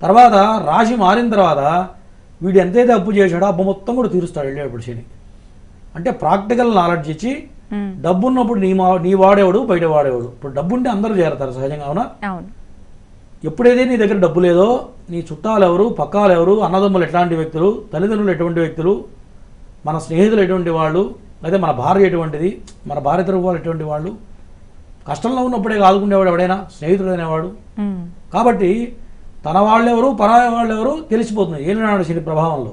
తర్వాత రాశి మారిన తర్వాత వీడు ఎంతైతే అప్పు చేశాడో అప్పు మొత్తం కూడా తీరుస్తాడు వెళ్ళేటప్పుడు శని. అంటే ప్రాక్టికల్ నాలెడ్జ్ ఇచ్చి, డబ్బు ఉన్నప్పుడు నీ వాడేవాడు బయట వాడేవాడు. ఇప్పుడు డబ్బు ఉంటే అందరూ చేరతారు సహజంగా, అవునా? ఎప్పుడైతే నీ దగ్గర డబ్బు లేదో, నీ చుట్టాలు ఎవరు, పక్కాలు ఎవరు, అన్నదమ్ములు ఎట్లాంటి వ్యక్తులు, తల్లిదండ్రులు ఎటువంటి వ్యక్తులు, మన స్నేహితులు ఎటువంటి వాళ్ళు, లేదా మన భార్య ఎటువంటిది, మన భార్య తరపు వాళ్ళు ఎటువంటి వాళ్ళు, కష్టంలో ఉన్నప్పుడే ఆదుకునేవాడు ఎవడైనా స్నేహితుడు అనేవాడు. కాబట్టి తన వాళ్ళెవరు, పరాయి వాళ్ళెవరు తెలిసిపోతుంది ఏలినాడు శని ప్రభావంలో.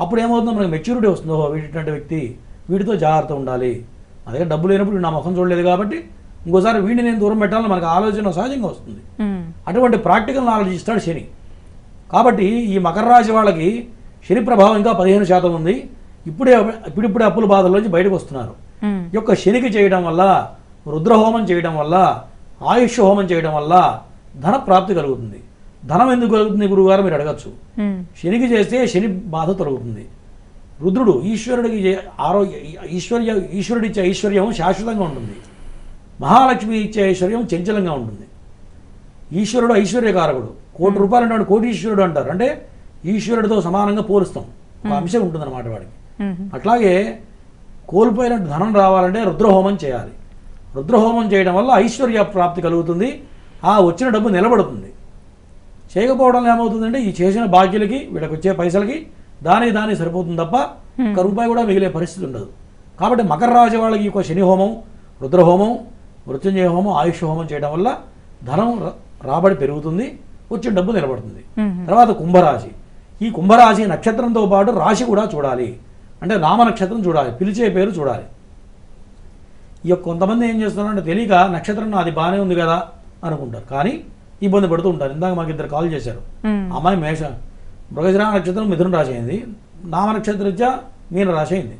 అప్పుడు ఏమవుతుందో మనకి మెచ్యూరిటీ వస్తుందో, వీటిటువంటి వ్యక్తి, వీటితో జాగ్రత్త ఉండాలి. నా దగ్గర డబ్బు లేనప్పుడు నా ముఖం చూడలేదు కాబట్టి ఇంకోసారి వీడిని నేను దూరం పెట్టాలని మనకు ఆలోచన సహజంగా వస్తుంది. అటువంటి ప్రాక్టికల్ నాలెడ్జ్ ఇస్తాడు శని. కాబట్టి ఈ మకర రాశి వాళ్ళకి శని ప్రభావం ఇంకా 15% ఉంది. ఇప్పుడిప్పుడే అప్పుల బాధల్లోంచి బయటకు వస్తున్నారు. ఈ యొక్క శనికి చేయడం వల్ల, రుద్రహోమం చేయడం వల్ల, ఆయుష్ హోమం చేయడం వల్ల ధన ప్రాప్తి కలుగుతుంది. ధనం ఎందుకు కలుగుతుంది గురువుగారు మీరు అడగచ్చు. శనికి చేస్తే శని బాధ తొలగుతుంది. రుద్రుడు ఈశ్వరుడికి ఈశ్వరుడిచ్చే ఐశ్వర్యం శాశ్వతంగా ఉంటుంది. మహాలక్ష్మి ఇచ్చే ఐశ్వర్యం చంచలంగా ఉంటుంది. ఈశ్వరుడు ఐశ్వర్యకారకుడు. 1 కోటి రూపాయలు అంటే కోటీశ్వరుడు అంటారు. అంటే ఈశ్వరుడితో సమానంగా పోలుస్తాం, ఒక అంశం ఉంటుందన్నమాట వాడికి. అట్లాగే కోల్పోయిన ధనం రావాలంటే రుద్రహోమం చేయాలి. రుద్రహోమం చేయడం వల్ల ఐశ్వర్య ప్రాప్తి కలుగుతుంది. ఆ వచ్చిన డబ్బు నిలబడుతుంది. చేయకపోవడం ఏమవుతుందంటే ఈ చేసిన బాకీలకి, వీళ్ళకి వచ్చే పైసలకి దాని సరిపోతుంది తప్ప 1 రూపాయి కూడా మిగిలే పరిస్థితి ఉండదు. కాబట్టి మకర రాశి వాళ్ళకి ఒక శని హోమం, రుద్రహోమం, మృత్యుంజయ హోమం, ఆయుష్ హోమం చేయడం వల్ల ధనం రాబడి పెరుగుతుంది, వచ్చిన డబ్బు నిలబడుతుంది. తర్వాత కుంభరాశి, ఈ కుంభరాశి నక్షత్రంతో పాటు రాశి కూడా చూడాలి. అంటే నామ నక్షత్రం చూడాలి, పిలిచే పేరు చూడాలి. ఈ యొక్క కొంతమంది ఏం చేస్తున్నారంటే తెలియక నక్షత్రం అది బాగానే ఉంది కదా అనుకుంటారు, కానీ ఇబ్బంది పడుతూ ఉంటారు. ఇందాక మాకు 2 కాల్ చేశారు. అమ్మాయి మృగశిర నక్షత్రం మిథున రాశి అయింది, నామ నక్షత్రరీత్యా మీన రాశి అయింది.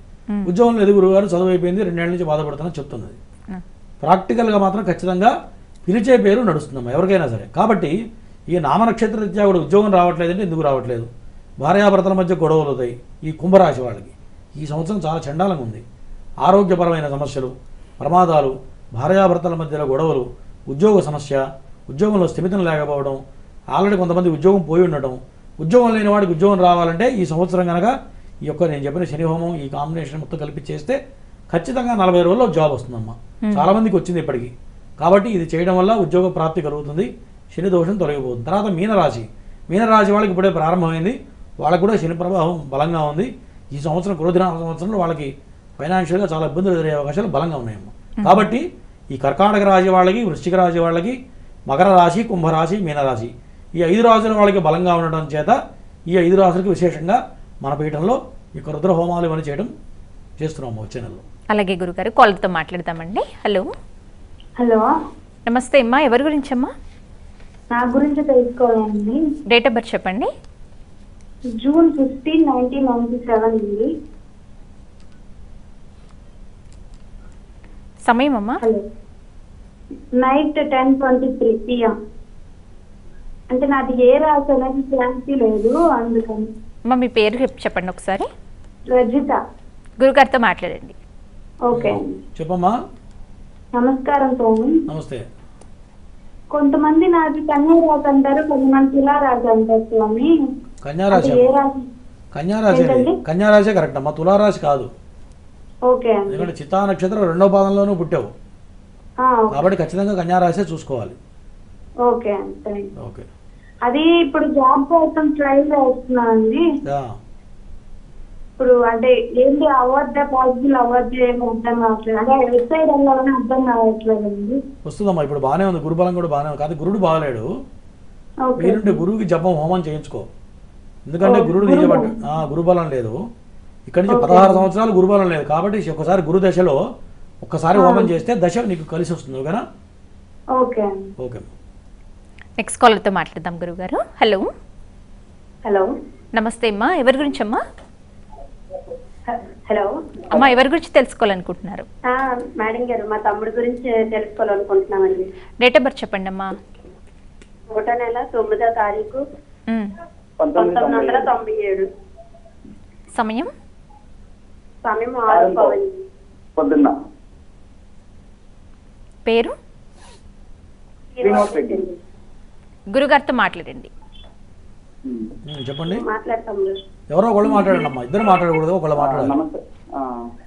ఉద్యోగంలో ఎదుగురు గారు చదువు అయిపోయింది, 2 ఏళ్ల నుంచి బాధపడుతున్నా చెప్తున్నది. ప్రాక్టికల్గా మాత్రం ఖచ్చితంగా పిలిచే పేరు నడుస్తుందమ్మా ఎవరికైనా సరే. కాబట్టి ఈ నామ నక్షత్రరీత్యా కూడా ఉద్యోగం రావట్లేదంటే ఎందుకు రావట్లేదు? భార్యాభర్తల మధ్య గొడవలు అవుతాయి. ఈ కుంభరాశి వాళ్ళకి ఈ సంవత్సరం చాలా చండాలంగా ఉంది. ఆరోగ్యపరమైన సమస్యలు, ప్రమాదాలు, భార్యాభర్తల మధ్యలో గొడవలు, ఉద్యోగ సమస్య, ఉద్యోగంలో స్థిమితం లేకపోవడం, ఆల్రెడీ కొంతమంది ఉద్యోగం పోయి ఉండటం, ఉద్యోగం లేని వాడికి ఉద్యోగం రావాలంటే ఈ సంవత్సరం కనుక ఈ యొక్క నేను చెప్పిన శని హోమం, ఈ కాంబినేషన్ మొత్తం కలిపి చేస్తే ఖచ్చితంగా 40 రోజుల్లో జాబ్ వస్తుందమ్మా. చాలామందికి వచ్చింది ఇప్పటికీ. కాబట్టి ఇది చేయడం వల్ల ఉద్యోగ ప్రాప్తి కలుగుతుంది, శని దోషం తొలగిపోతుంది. తర్వాత మీనరాశి వాళ్ళకి ఇప్పుడే ప్రారంభమైంది, వాళ్ళకు కూడా శని ప్రభావం బలంగా ఉంది. ఈ సంవత్సరం క్రోధినామ సంవత్సరంలో వాళ్ళకి ఫైనాన్షియల్గా చాలా ఇబ్బందులు ఎదురయ్యే అవకాశాలు బలంగా ఉన్నాయమ్మా. కాబట్టి ఈ కర్కాటక రాశి వాళ్ళకి, వృశ్చిక రాశి వాళ్ళకి, మకర రాశి, కుంభరాశి, మీనరాశి ఈ 5 రాశుల వాళ్ళకి బలంగా ఉండడం చేత ఈ 5 రాశులకి విశేషంగా మన పీఠంలో ఈ రుద్ర హోమాలు ఇవన్నీ చేస్తున్నాము వచ్చే నెలలో. అలాగే గురుగారు, కాల్తో మాట్లాడతామండి. హలో హలో, నమస్తే అమ్మా, ఎవరి గురించి అమ్మా? నా గురించి తెలుసుకోవాలండి. డేట్ ఆఫ్ బర్త్ చెప్పండి. June 15, 1997 ఉంది. సమయం అమ్మా? Hello, night 10:23 PM. అంటే నాది ఏ రాశి అనేది క్లారిటీ లేదు, అందుకని. అమ్మ మీ పేరు చెప్పండి ఒకసారి. రజిత. గురుగారితో మాట్లాడండి. ఓకే. చెప్పమ్మా. నమస్కారం స్వామి. నమస్తే. కొంతమంది నాది కన్యా రాశి అంటారు, కొంతమంది తులా రాశి అంటారు స్వామి. కన్యారాశి. అది ఏ రాశి? కన్యారాశి ఏంటండి? కన్యారాశి కరెక్ట్ అమ్మా, తులారాశి కాదు. ఓకే అండి. ఎందుకంటే చిత్తా నక్షత్రం 2వ పాదంలోనూ పుట్టావు కాబట్టి ఖచ్చితంగా కన్యారాశి చూసుకోవాలి. ఓకే అండి, థాంక్స్. ఓకే. అది ఇప్పుడు జాబ్ కోసం ట్రై చేస్తున్నానండి. యా. ఇప్పుడు అంటే ఏంటి అవ్వద్దా, పాసిబుల్ అవ్వద్దా ఏమో అర్థం కావట్లేదు. అంటే వెబ్సైట్ వెళ్ళాలని అర్థం కావట్లేదండి. వస్తుందమ్మా, ఇప్పుడు బాగానే ఉంది, గురుబలం కూడా బాగానే ఉంది. కాదు గురుడు బాగలేడు. ఓకే. మీరుంటే గురువుకి జపం హోమం చేయించుకో. ఎందుకంటే గురుడు నిజపడ్డ గురుబలం లేదు. ఇక్కడి నుంచి 16 సంవత్సరాలు గురుబలం లేదు కాబట్టి ఒకసారి గురు దశలో ఒక్కసారి హోమం చేస్తే దశ నీకు కలిసి వస్తుంది. ఓకేనా? ఓకే. ఓకే. నెక్స్ట్ కాలర్తో మాట్లాడదాం గురుగారు. హలో. హలో, నమస్తే అమ్మా, ఎవరి గురించి అమ్మా? హలో అమ్మా ఎవరి గురించి తెలుసుకోవాలనుకుంటున్నారు? మేడం గారు, మా తమ్ముడి గురించి తెలుసుకోవాలనుకుంటున్నామండి. డేట్ ఆఫ్ బర్త్ చెప్పండి అమ్మా. 1వ నెల 9వ తారీఖు 1997. సమయం? సమయం 6 పొద్దున్న. పేరు? శ్రీనివాస్ రెడ్డి. గురుగారితో మాట్లాడండి. చెప్పండి. మాట్లాడతాం. ఎవరో ఒకళ్ళు మాట్లాడండి అమ్మా, ఇద్దరు మాట్లాడకూడదు, ఒకళ్ళు మాట్లాడాలి. నమస్తే.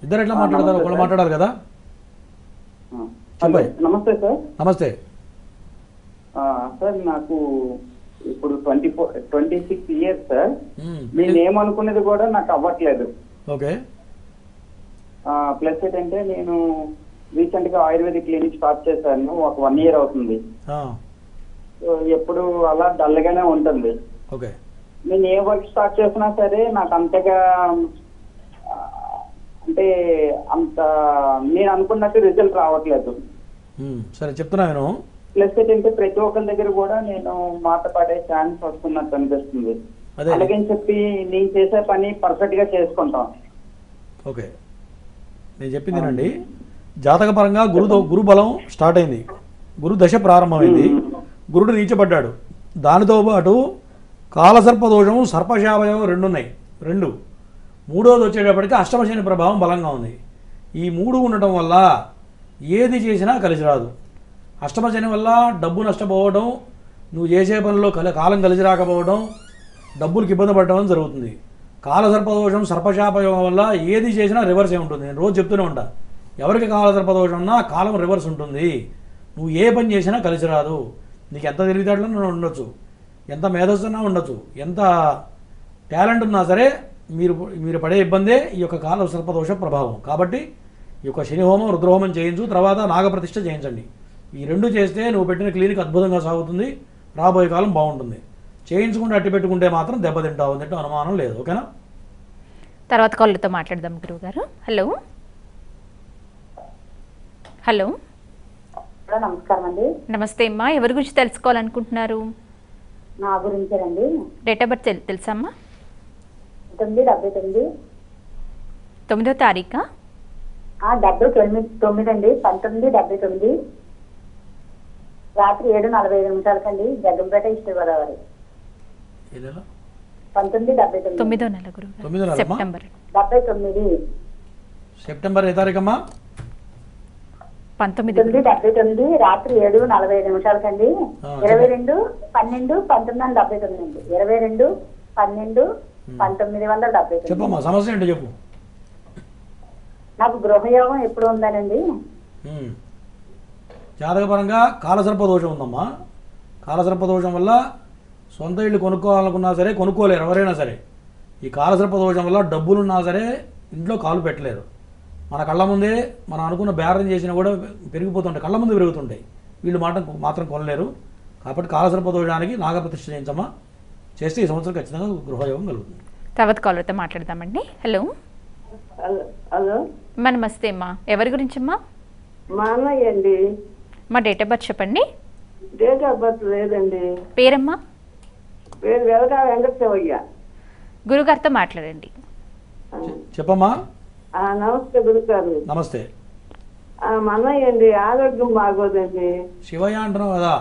ఇద్దరు ఎట్లా మాట్లాడతారు? ఒకళ్ళు మాట్లాడాలి కదా. చెప్పండి. నమస్తే సార్. నమస్తే సార్, నాకు ఇప్పుడు 26 ఇయర్స్ సార్. నేనేమనుకునేది కూడా నాకు అవ్వట్లేదు. ఓకే. ప్లస్ ఏంటంటే నేను రీసెంట్ గా ఆయుర్వేదిక్ క్లినిక్ స్టార్ట్ చేశాను, ఒక 1 year అవుతుంది. ఎప్పుడు అలా డల్ గానే ఉంటుంది. ఓకే. నేను ఏ వర్క్ స్టార్ట్ చేసినా సరే నాకు అంతగా అంటే అంత నేను అనుకున్నట్టు రిజల్ట్ రావట్లేదు. సరే చెప్తున్నా నేను. ప్లస్ ఏంటంటే ప్రతి ఒక్కరి దగ్గర కూడా నేను మాట పడే ఛాన్స్ వస్తున్నట్టు అనిపిస్తుంది. అలాగని చెప్పి నేను చేసే పని పర్ఫెక్ట్ గా చేసుకుంటాం. ఓకే, నేను చెప్పింది వినండి. జాతకపరంగా గురు బలం స్టార్ట్ అయింది, గురు దశ ప్రారంభమైంది, గురుడు నీచబడ్డాడు. దానితో పాటు కాలసర్ప దోషము, సర్పశాపయోగం 2 ఉన్నాయి. 2 మూడోది వచ్చేటప్పటికి అష్టమశని ప్రభావం బలంగా ఉంది. ఈ 3 ఉండటం వల్ల ఏది చేసినా కలిసి రాదు. అష్టమశని వల్ల డబ్బు నష్టపోవడం, నువ్వు చేసే పనిలో కాలం కలిసి రాకపోవడం, డబ్బులకు ఇబ్బంది పడడం జరుగుతుంది. కాలసర్పదోషం, సర్పశాపయోగం వల్ల ఏది చేసినా రివర్సే ఉంటుంది. నేను రోజు చెప్తూనే ఉంటా, ఎవరికి కాలసర్పదోషం ఉన్నా కాలం రివర్స్ ఉంటుంది. నువ్వు ఏ పని చేసినా కలిసి రాదు. నీకు ఎంత తెలివితేటలు ఉండొచ్చు, ఎంత మేధస్సున్నా ఉండొచ్చు, ఎంత టాలెంట్ ఉన్నా సరే మీరు పడే ఇబ్బందే ఈ యొక్క కాలసర్పదోష ప్రభావం. కాబట్టి ఈ యొక్క శనిహోమం, రుద్రహోమం చేయించు, తర్వాత నాగప్రతిష్ఠ చేయించండి. ఈ 2 చేస్తే నువ్వు పెట్టిన క్లినిక్ అద్భుతంగా సాగుతుంది, రాబోయే కాలం బాగుంటుంది. చేయించుకుంటే అట్టి పెట్టుకుంటే మాత్రం దెబ్బతింటావు అన్నట్టు అనుమానం లేదు. ఓకేనా? తర్వాత కాళ్ళతో మాట్లాడదాం గురువుగారు. హలో. హలో, నమస్కారం అండి. నమస్తే అమ్మా, ఎవరి గురించి తెలుసుకోవాలనుకుంటున్నారు? నా గురించేనండి. డేట్ ఆఫ్ బర్త్ తెలుసా అమ్మా? 9/79. 9వ తారీఖా? 79 అండి. 19/79 రాత్రి 7:45 జగ్గంపేట, ఈస్ట్ గోదావరి. 19/79. 9వ నెల గురువు, సెప్టెంబర్. 79. సెప్టెంబర్ ఏ తారీఖమ్మా? 19/79 రాత్రి 7:45 22/12/1979 22/12/1979. చెప్పమ్మా, సమస్య ఏంటో చెప్పు. నాకు గృహయోగం ఎప్పుడు ఉందనండి. జాతకపరంగా కాలసర్పదోషం ఉందమ్మా. కాలసర్పదోషం వల్ల సొంత ఇల్లు కొనుక్కోవాలనుకున్నా సరే కొనుక్కోలేరు ఎవరైనా సరే. ఈ కాలసర్పదోషం వల్ల డబ్బులున్నా సరే ఇంట్లో కాలు పెట్టలేరు. మన కళ్ళ ముందే మనం అనుకున్న బేరం చేసినా కూడా పెరిగిపోతుంటాయి, కళ్ళ ముందు పెరుగుతుంటాయి. వీళ్ళు మాత్రం కొనలేరు. కాబట్టి కాలసర్పదోషానికి నాగప్రతిష్ఠ చేయించమ్మా. చేస్తే ఈ సంవత్సరం ఖచ్చితంగా గృహయోగం కలుగుతుంది. తర్వాత కాలర్తో మాట్లాడదామండి. హలో. హలో, నమస్తే అమ్మా, ఎవరి గురించి అమ్మా? మా అన్నయ్య అండి. మా డేట్ ఆఫ్ బర్త్ చెప్పండి. డేట్ ఆఫ్ బర్త్ లేదండి. పేరమ్మా? పేరు వెలగా వెంకటశివయ్య. గురుగారితో మాట్లాడండి. చెప్పమ్మా. నమస్తే గురుగారు. నమస్తే. మా అన్నయ్య అండి ఆరోగ్యం బాగోదండి. శివయ్య అంటున్నావు కదా,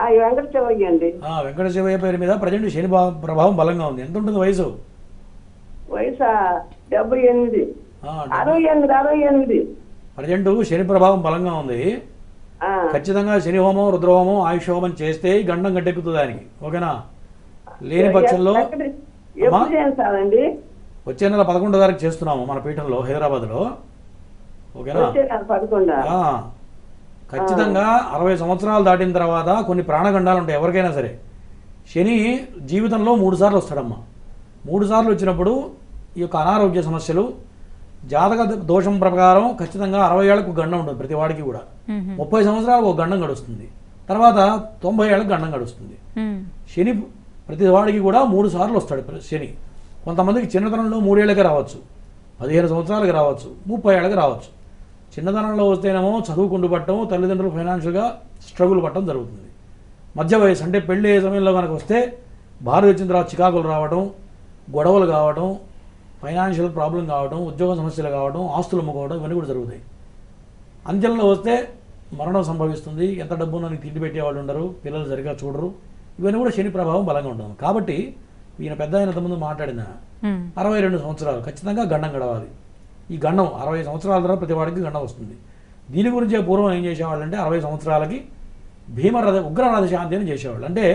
ఆ వెంకట శివయ్య అండి. వెంకట శివయ్య పేరు మీద ప్రజెంట్ శని ప్రభావం బలంగా ఉంది. ఎంత ఉంటుంది వయసు? వయసు 78. 68. ప్రజెంట్ శని ప్రభావం బలంగా ఉంది. ఖచ్చితంగా శని హోమం, రుద్రహోమం, ఆయుష్ హోమం చేస్తే ఈ గండం గట్టెక్కుతుంది దానికి. ఓకేనా? లేని పక్షంలో ఎప్పుడు చేస్తారండి? వచ్చే నెల 11వ తారీఖు చేస్తున్నాము మన పీఠంలో హైదరాబాద్లో. ఓకేనా? 11. ఖచ్చితంగా 60 సంవత్సరాలు దాటిన తర్వాత కొన్ని ప్రాణగండాలు ఉంటాయి ఎవరికైనా సరే. శని జీవితంలో 3 సార్లు వస్తాడమ్మా. 3 సార్లు వచ్చినప్పుడు ఈ యొక్క అనారోగ్య సమస్యలు జాతక దోషం ప్రకారం ఖచ్చితంగా 60 ఏళ్లకు గండం ఉంటుంది ప్రతి వాడికి కూడా. 30 సంవత్సరాలకు ఒక గండం గడుస్తుంది, తర్వాత 90 ఏళ్ళకు గండం గడుస్తుంది. శని ప్రతి వాడికి కూడా 3 సార్లు వస్తాడు శని. కొంతమందికి చిన్నతనంలో 3 ఏళ్ళకే రావచ్చు, 15 సంవత్సరాలకి రావచ్చు, 30 ఏళ్ళకి రావచ్చు. చిన్నతనంలో వస్తేనేమో చదువుకుంటూ పట్టడం, తల్లిదండ్రులు ఫైనాన్షియల్గా స్ట్రగుల్ పట్టడం జరుగుతుంది. మధ్య వయసు అంటే పెళ్ళి అయ్యే సమయంలో కనుక వస్తే భార్య వచ్చిన తర్వాత చికాకులు రావడం, గొడవలు కావడం, ఫైనాన్షియల్ ప్రాబ్లం కావడం, ఉద్యోగ సమస్యలు కావడం, ఆస్తులు అమ్ముకోవడం, ఇవన్నీ కూడా జరుగుతాయి. అంత్యంలో వస్తే మరణం సంభవిస్తుంది. ఎంత డబ్బున్నా నీకు తిండి పెట్టేవాళ్ళు ఉండరు, పిల్లలు సరిగ్గా చూడరు. ఇవన్నీ కూడా శని ప్రభావం బలంగా ఉంటుంది. కాబట్టి ఈయన పెద్ద ఆయన ముందు మాట్లాడిన 62 సంవత్సరాలు ఖచ్చితంగా గండం గడవాలి. ఈ గండం 60 సంవత్సరాల తర్వాత ప్రతి వాడికి గండం వస్తుంది. దీని గురించే పూర్వం ఏం చేసేవాళ్ళు అంటే 60 సంవత్సరాలకి భీమరథ ఉగ్రరథ శాంతి అని చేసేవాళ్ళు, అంటే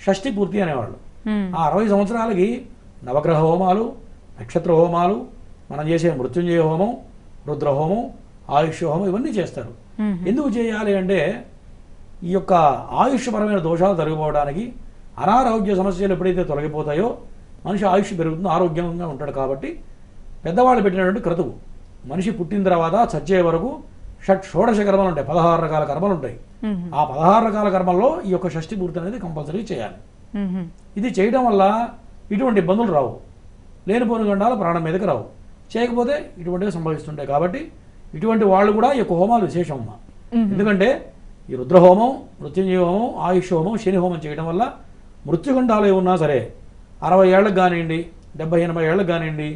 షష్ఠి పూర్తి అనేవాళ్ళు. ఆ 60 సంవత్సరాలకి నవగ్రహ హోమాలు, నక్షత్ర హోమాలు, మనం చేసే మృత్యుంజయ హోమం, రుద్రహోమం, ఆయుష్ హోమం ఇవన్నీ చేస్తారు. ఎందుకు చేయాలి అంటే ఈ యొక్క ఆయుష్పరమైన దోషాలు తొలగిపోవడానికి, అనారోగ్య సమస్యలు ఎప్పుడైతే తొలగిపోతాయో మనిషి ఆయుష్ పెరుగుతుందో ఆరోగ్యంగా ఉంటాడు. కాబట్టి పెద్దవాళ్ళు పెట్టినటువంటి క్రతువు మనిషి పుట్టిన తర్వాత చచ్చే వరకు షోడశ కర్మలు ఉంటాయి, 16 రకాల కర్మలు ఉంటాయి. ఆ 16 రకాల కర్మల్లో ఈ యొక్క షష్ఠి పూర్తి అనేది కంపల్సరీ చేయాలి. ఇది చేయడం వల్ల ఇటువంటి ఇబ్బందులు రావు, లేనిపోని గండాలు ప్రాణం మీదకి రావు. చేయకపోతే ఇటువంటివి సంభవిస్తుంటాయి. కాబట్టి ఇటువంటి వాళ్ళు కూడా ఈ యొక్క హోమాలు విశేషం అమ్మా. ఎందుకంటే ఈ రుద్రహోమం, మృత్యుంజయ హోమం, ఆయుష్ హోమం, శని హోమం చేయడం వల్ల మృత్యుగండాలు ఏమున్నా సరే 60 ఏళ్ళకి కానివ్వండి, 70-80 ఏళ్ళకి కానివ్వండి,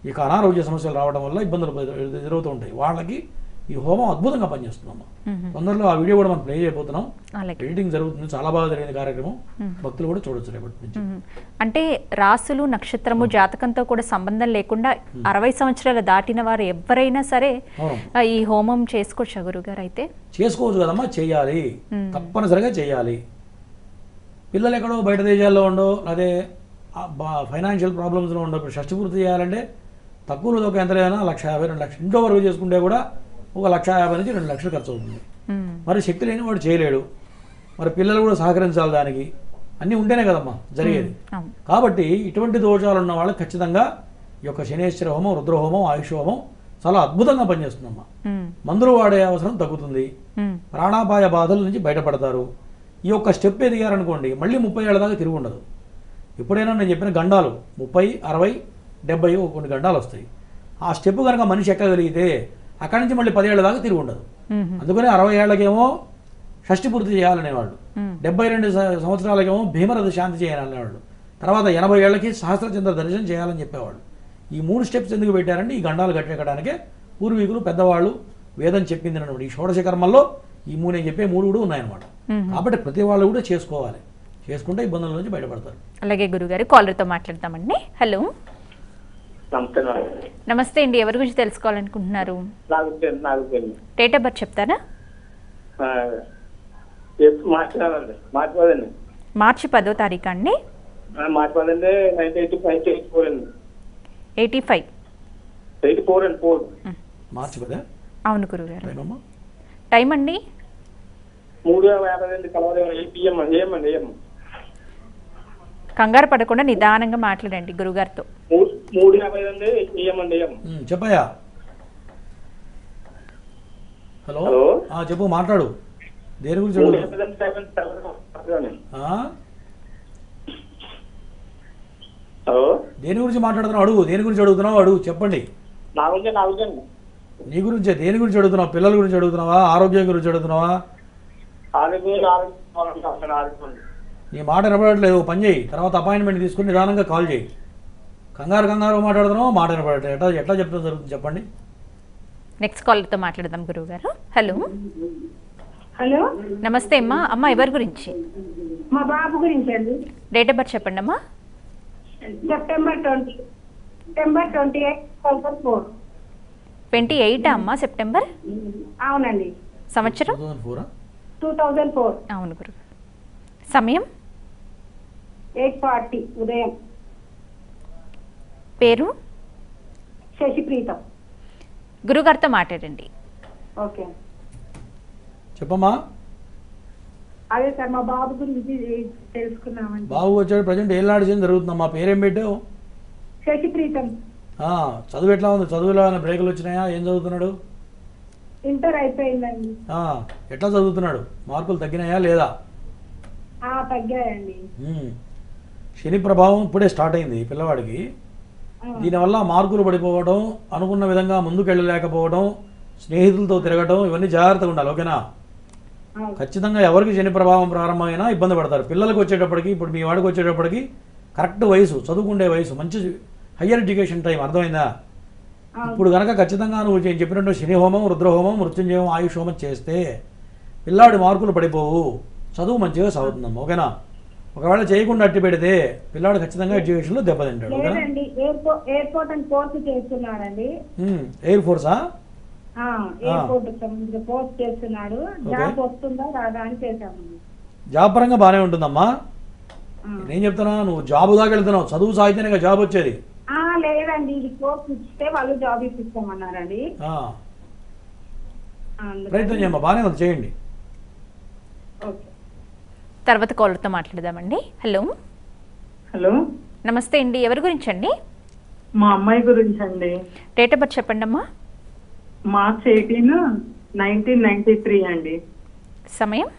ఇక అనారోగ్య సమస్యలు రావడం వల్ల ఇబ్బందులు ఎదురవుతూ ఉంటాయి. వాళ్ళకి ఈ హోమం అద్భుతంగా పనిచేస్తుందమ్మా. తొందరలో ఆ వీడియో కూడా మనం ప్లే చేయబోతున్నాం. ఎడిటింగ్ జరుగుతుంది, చాలా బాగా జరిగింది కార్యక్రమం. భక్తులు కూడా చూడొచ్చు రేపటి నుంచి. అంటే రాసులు, నక్షత్రము, జాతకంతో కూడా సంబంధం లేకుండా 60 సంవత్సరాలు దాటిన వారు ఎవరైనా సరే ఈ హోమం చేసుకోవచ్చా గురుగారు? అయితే చేసుకోవచ్చు కదమ్మా, చేయాలి, తప్పనిసరిగా చేయాలి. పిల్లలు ఎక్కడో బయట దేశాల్లో ఉండో, అదే ఫైనాన్షియల్ ప్రాబ్లమ్స్లో ఉండో, ఇప్పుడు షష్ఠి పూర్తి చేయాలంటే తక్కువలో ఒక ఎంత లేదన్నా 1,50,000, 2 లక్షలు ఇంట్లో వరకు చేసుకుంటే కూడా 1,50,000 నుంచి 2 లక్షలు ఖర్చు అవుతుంది. మరి శక్తి లేని వాడు చేయలేడు. మరి పిల్లలు కూడా సహకరించాలి, దానికి అన్నీ ఉంటేనే కదమ్మా జరిగేది. కాబట్టి ఇటువంటి దోషాలు ఉన్న వాళ్ళకి ఖచ్చితంగా ఈ యొక్క శనేశ్వర హోమం, రుద్రహోమం, ఆయుష్ హోమం చాలా అద్భుతంగా పనిచేస్తుందమ్మా. మందులు వాడే అవసరం తగ్గుతుంది, ప్రాణాపాయ బాధల నుంచి బయటపడతారు. ఈ యొక్క స్టెప్ ఎదిగారనుకోండి మళ్ళీ 30 ఏళ్ళ దాకా తిరిగి ఉండదు. ఎప్పుడైనా నేను చెప్పిన గండాలు 30, 60, 70 కొన్ని గండాలు వస్తాయి. ఆ స్టెప్ కనుక మనిషి ఎక్కగలిగితే అక్కడి నుంచి మళ్ళీ 10 ఏళ్ళ దాకా తిరిగి ఉండదు. అందుకని 60 ఏళ్ళకేమో షష్ఠి పూర్తి చేయాలనేవాళ్ళు, 72 సంవత్సరాలకేమో భీమరథ శాంతి చేయాలనేవాళ్ళు, తర్వాత 80 ఏళ్ళకి సహస్రచంద్ర దర్శనం చేయాలని చెప్పేవాళ్ళు. ఈ 3 స్టెప్స్ ఎందుకు పెట్టారంటే ఈ గండాలు గట్టెక్కడానికే పూర్వీకులు పెద్దవాళ్ళు వేదం చెప్పింది అన్నమాట. ఈ షోడశ కర్మల్లో ఈ 3 నేను చెప్పే 3 కూడా ఉన్నాయన్నమాట. కాబట్టి ప్రతి వాళ్ళు కూడా చేసుకోవాలి, చేసుకుంటే ఇబ్బందుల నుంచి బయటపడతారు. అలాగే గురుగారు, కాలర్తో మాట్లాడతామండి. హలో, నమస్తే అండి. ఎవరి గురించి తెలుసుకోవాలనుకుంటున్నారు? డేట్ ఆఫ్ బర్త్ చెప్తారా? మార్చి 10వ తారీఖు అండి. 85 మార్చి 10. అవును గురుగారు. టైం అండి 3:50 కంగారు పడకుండా నిదానంగా మాట్లాడండి గురుగారితో. 3:50 చెప్పయ్యా. హలో, చెప్పు, మాట్లాడు. దేని గురించి అడుగు? దేని గురించి మాట్లాడుతున్నావు అడుగు. దేని గురించి అడుగుతున్నావు అడుగు, చెప్పండి. నీ గురించే. దేని గురించి అడుగుతున్నావు? పిల్లల గురించి అడుగుతున్నావా, ఆరోగ్యం గురించి అడుగుతున్నావా? నీ మాట వినపడట్లేదు, పని చేయి. తర్వాత అపాయింట్మెంట్ తీసుకుని నిదానంగా కాల్ చేయి. కంగారు మాట్లాడుతున్నావు, మాట వినపడట్లేదు. ఎట్లా చెప్తాం జరుగుతుంది చెప్పండి. నెక్స్ట్ కాలర్తో మాట్లాడదాం గురువుగారు. హలో హలో, నమస్తే అమ్మా. అమ్మ ఎవరి గురించి? మా బాబు గురించి అండి. డేట్ ఆఫ్ బర్త్ చెప్పండి అమ్మా. సెప్టెంబర్ 28, 2004. 28 అమ్మా సెప్టెంబర్? అవునండి. సంవత్సరం 2004. అవును గురువు. సమయం 8:40 ఉదయం. పేరు? శశిప్రీతం. గురుగారితో మాట్లాడండి. ఓకే. చెప్పమ్మా. అదే సార్ మా బాబు గురించి తెలుసుకున్నామండి. బాబు వచ్చాడు, ప్రజెంట్ ఏం నాడిచింది జరుగుతుందమ్మా. పేరేం పెట్టావు? శశిప్రీతం. చదువు ఎట్లా ఉంది? చదువులో ఏమైనా బ్రేకులు వచ్చినాయా? ఏం చదువుతున్నాడు? ఇంటర్ అయిపోయిందండి. ఎట్లా చదువుతున్నాడు? మార్కులు తగ్గినాయా లేదా? తగ్గాయండి. శని ప్రభావం ఇప్పుడే స్టార్ట్ అయింది పిల్లవాడికి. దీనివల్ల మార్కులు పడిపోవడం, అనుకున్న విధంగా ముందుకు వెళ్ళలేకపోవడం, స్నేహితులతో తిరగడం, ఇవన్నీ జాగ్రత్తగా ఉండాలి. ఓకేనా? ఖచ్చితంగా ఎవరికి శని ప్రభావం ప్రారంభమైనా ఇబ్బంది పడతారు. పిల్లలకు వచ్చేటప్పటికి, ఇప్పుడు మీ వాడికి వచ్చేటప్పటికి కరెక్ట్ వయసు, చదువుకుండే వయసు, మంచి హయ్యర్ ఎడ్యుకేషన్ టైం. అర్థమైందా? ఇప్పుడు కనుక ఖచ్చితంగా నువ్వు చెప్పినట్టు శని హోమం, రుద్రహోమం, మృత్యుంజయం, ఆయుష్ హోమం చేస్తే పిల్లాడి మార్కులు పడిపోవు, చదువు మంచిగా సాగుతుందమ్మా. ఓకేనా? ఒకవేళ చేయకుండా అట్టి పెడితే పిల్లాడు ఖచ్చితంగా ఎడ్యుకేషన్లో దెబ్బతింటాడు. ఓకేనా? ఎయిర్పోర్ట్ అండ్ కోర్స్ చేస్తున్నాడండి. ఎయిర్ ఫోర్సా? ఎయిర్పోర్ట్ కోర్స్ చేస్తున్నాడు. జాబ్ వస్తుందా రాదా అని చేశామండి. జాబ్ పరంగా బాగానే ఉంటుందమ్మా. నేను చెప్తున్నా, నువ్వు జాబ్ దాకా వెళ్తున్నావు, చదువు సాగితేనే జాబ్ వచ్చేది. లేదండి, ఇది కోర్స్ ఇస్తే వాళ్ళు జాబ్ ఇప్పిస్తామన్నారండి. ప్రయత్నం చేయమ్మా, బాగానే ఉంది, చేయండి. తర్వాత కాలర్తో మాట్లాడదామండి. హలో హలో, నమస్తే అండి. ఎవరి గురించి అండి? మా అమ్మాయి గురించి అండి. డేట్ ఆఫ్ బర్త్ చెప్పండి అమ్మా. మార్చ్ 18, 1993 అండి. సమయం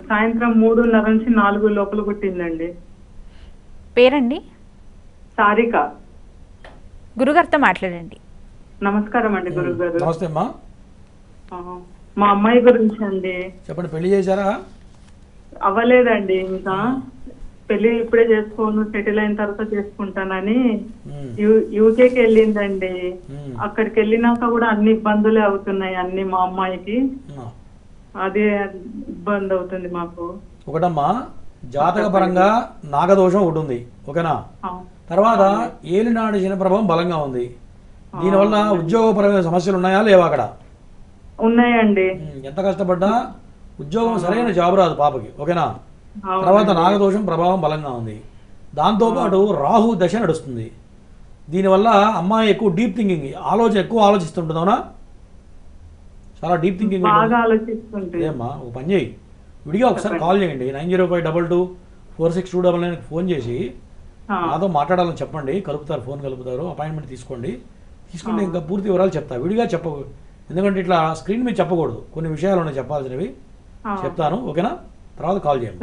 సాయంత్రం 3:30 నుంచి 4 లోపల పుట్టిందండి. పేరండి? సారిక. గురుగారితో మాట్లాడండి. నమస్కారం అండి గురుగారు. నమస్తే అమ్మా. మా అమ్మాయి గురించి అండి. చెప్పండి, పెళ్లి చేశారా? అవ్వలేదండి, ఇంకా పెళ్లి ఇప్పుడే చేసుకోను, సెటిల్ అయిన తర్వాత చేసుకుంటానని యూకేకి వెళ్ళిందండి. అక్కడికి వెళ్ళినాక కూడా అన్ని ఇబ్బందులే అవుతున్నాయి అన్ని మా అమ్మాయికి. అదే ఇబ్బంది అవుతుంది మాకు. ఒకటమ్మా, జాతక పరంగా నాగదోషం ఒకటి ఉంది. ఓకేనా? తర్వాత ఏలినాడు శని ప్రభావం బలంగా ఉంది. దీనివల్ల ఉద్యోగపరమైన సమస్యలు ఉన్నాయా లేవా? అక్కడ ఉన్నాయండి. ఎంత కష్టపడ్డా ఉద్యోగం సరైన జాబ్ రాదు పాపకి. ఓకేనా? తర్వాత నాగదోషం ప్రభావం బలంగా ఉంది. దాంతోపాటు రాహు దశ నడుస్తుంది. దీనివల్ల అమ్మాయి ఎక్కువ డీప్ థింకింగ్, ఎక్కువ ఆలోచిస్తుంటుంది. అవునా? చాలా డీప్ థింకింగ్. ఏమ్మా, ఒక పని చేయి, విడిగా ఒకసారి కాల్ చేయండి. 9052224629 ఫోన్ చేసి నాతో మాట్లాడాలని చెప్పండి. ఫోన్ కలుపుతారు, అపాయింట్మెంట్ తీసుకోండి. తీసుకుంటే ఇంకా పూర్తి వివరాలు చెప్తా. విడిగా చెప్పకూడదు, ఎందుకంటే ఇట్లా స్క్రీన్ మీద చెప్పకూడదు. కొన్ని విషయాలు ఉన్నాయి చెప్పాల్సినవి, చెప్తాను. ఓకేనా? తర్వాత కాల్ చేయండి.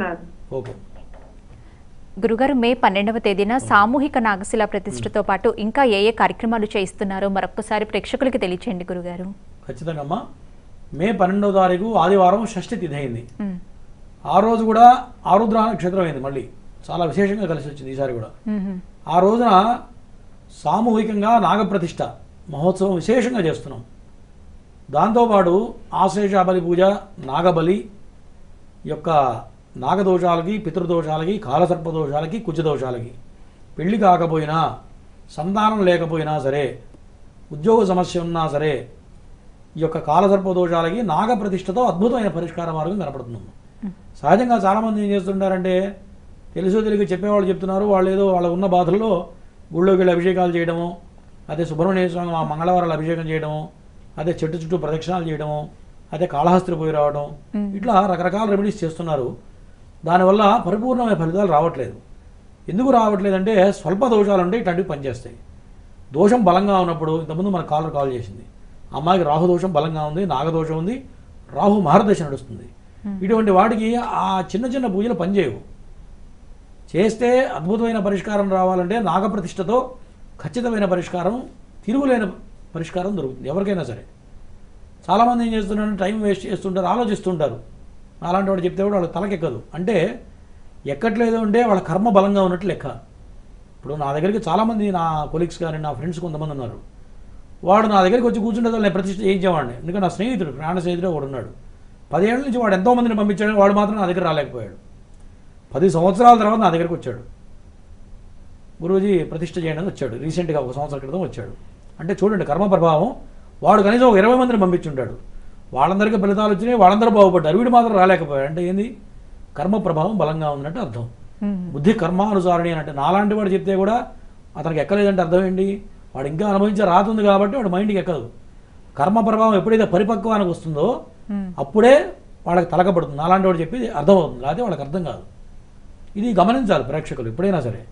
ఓకే. గురుగారు, మే 12వ తేదీన సామూహిక నాగశిల ప్రతిష్ఠతో పాటు ఇంకా ఏ కార్యక్రమాలు చేయిస్తున్నారో మరొకసారి ప్రేక్షకులకి తెలియచేయండి గురుగారు. ఖచ్చితంగా అమ్మా. మే 12వ తారీఖు ఆదివారం షష్ఠి తిథి అయింది. ఆ రోజు కూడా ఆరుద్ర నక్షత్రం అయింది. మళ్ళీ చాలా విశేషంగా కలిసి వచ్చింది ఈసారి కూడా. ఆ రోజున సామూహికంగా నాగప్రతిష్ఠ మహోత్సవం విశేషంగా చేస్తున్నాం. దాంతోపాటు ఆశ్లేషాబలి పూజ, నాగబలి యొక్క నాగదోషాలకి, పితృదోషాలకి, కాలసర్పదోషాలకి, కుజదోషాలకి, పెళ్లి కాకపోయినా, సంతానం లేకపోయినా సరే, ఉద్యోగ సమస్య ఉన్నా సరే, ఈ యొక్క కాలసర్పదోషాలకి నాగప్రతిష్ఠతో అద్భుతమైన పరిష్కార మార్గం కనపడుతుంది. సహజంగా చాలామంది ఏం చేస్తుంటారంటే, తెలుసో తెలియక చెప్పేవాళ్ళు చెప్తున్నారు. వాళ్ళు ఏదో వాళ్ళ ఉన్న బాధల్లో గుళ్ళోకి వెళ్ళి అభిషేకాలు చేయడము, అదే సుబ్రహ్మణ్య స్వామి మంగళవారాలు అభిషేకం చేయడము, అదే చెట్టు చుట్టూ ప్రదక్షిణాలు చేయడము, అదే కాళహస్తి పోయి రావడం, ఇట్లా రకరకాల రెమెడీస్ చేస్తున్నారు. దానివల్ల పరిపూర్ణమైన ఫలితాలు రావట్లేదు. ఎందుకు రావట్లేదంటే స్వల్ప దోషాలు అంటే ఇట్లాంటివి పనిచేస్తాయి. దోషం బలంగా ఉన్నప్పుడు, ఇంతకుముందు మన కాల్ చేసింది, అమ్మాయికి రాహు దోషం బలంగా ఉంది, నాగదోషం ఉంది, రాహు మహర్దశ నడుస్తుంది. ఇటువంటి వాటికి ఆ చిన్న చిన్న పూజలు పనిచేయవు. చేస్తే అద్భుతమైన పరిష్కారం రావాలంటే నాగప్రతిష్ఠతో ఖచ్చితమైన పరిష్కారం, తిరుగులేని పరిష్కారం దొరుకుతుంది ఎవరికైనా సరే. చాలామంది ఏం చేస్తున్నారు, టైం వేస్ట్ చేస్తుంటారు, ఆలోచిస్తుంటారు. అలాంటి వాడు చెప్తే కూడా వాళ్ళ తలకెక్కదు. అంటే ఎక్కట్లేదు అంటే వాళ్ళ కర్మ బలంగా ఉన్నట్టు లెక్క. ఇప్పుడు నా దగ్గరికి చాలామంది, నా కొలీగ్స్ కానీ నా ఫ్రెండ్స్ కొంతమంది ఉన్నారు. వాడు నా దగ్గరికి వచ్చి కూర్చుంటే నేను ప్రతిష్ఠ చేయించేవాడిని. ఎందుకంటే నా స్నేహితుడు, ప్రాణ స్నేహితుడు ఒకడు ఉన్నాడు. 10 ఏళ్ళ నుంచి వాడు ఎంతోమందిని పంపించాడు, వాడు మాత్రం నా దగ్గర రాలేకపోయాడు. 10 సంవత్సరాల తర్వాత నా దగ్గరికి వచ్చాడు. గురూజీ ప్రతిష్ఠ చేయడానికి వచ్చాడు. రీసెంట్గా 1 సంవత్సరం క్రితం వచ్చాడు. అంటే చూడండి కర్మ ప్రభావం. వాడు కనీసం ఒక 20 మందిని పంపించుంటాడు. వాళ్ళందరికీ ఫలితాలు వచ్చినాయి, వాళ్ళందరూ బాగుపడ్డారు, వీడు మాత్రం రాలేకపోయాడు. అంటే ఏంది? కర్మ ప్రభావం బలంగా ఉందంటే అర్థం. బుద్ధి కర్మానుసారిణి అంటే నాలాంటి వాడు చెప్తే కూడా అతనికి ఎక్కలేదంటే అర్థం ఏంటి? వాడు ఇంకా అనుభవించే రాతుంది కాబట్టి వాడు మైండ్కి ఎక్కదు. కర్మ ప్రభావం ఎప్పుడైతే పరిపక్వానికి వస్తుందో అప్పుడే వాళ్ళకి తలకపడుతుంది. నాలాంటి వాడు చెప్పి అర్థమవుతుంది, లేకపోతే వాళ్ళకి అర్థం కాదు. ఇది గమనించాలి ప్రేక్షకులు. ఎప్పుడైనా సరే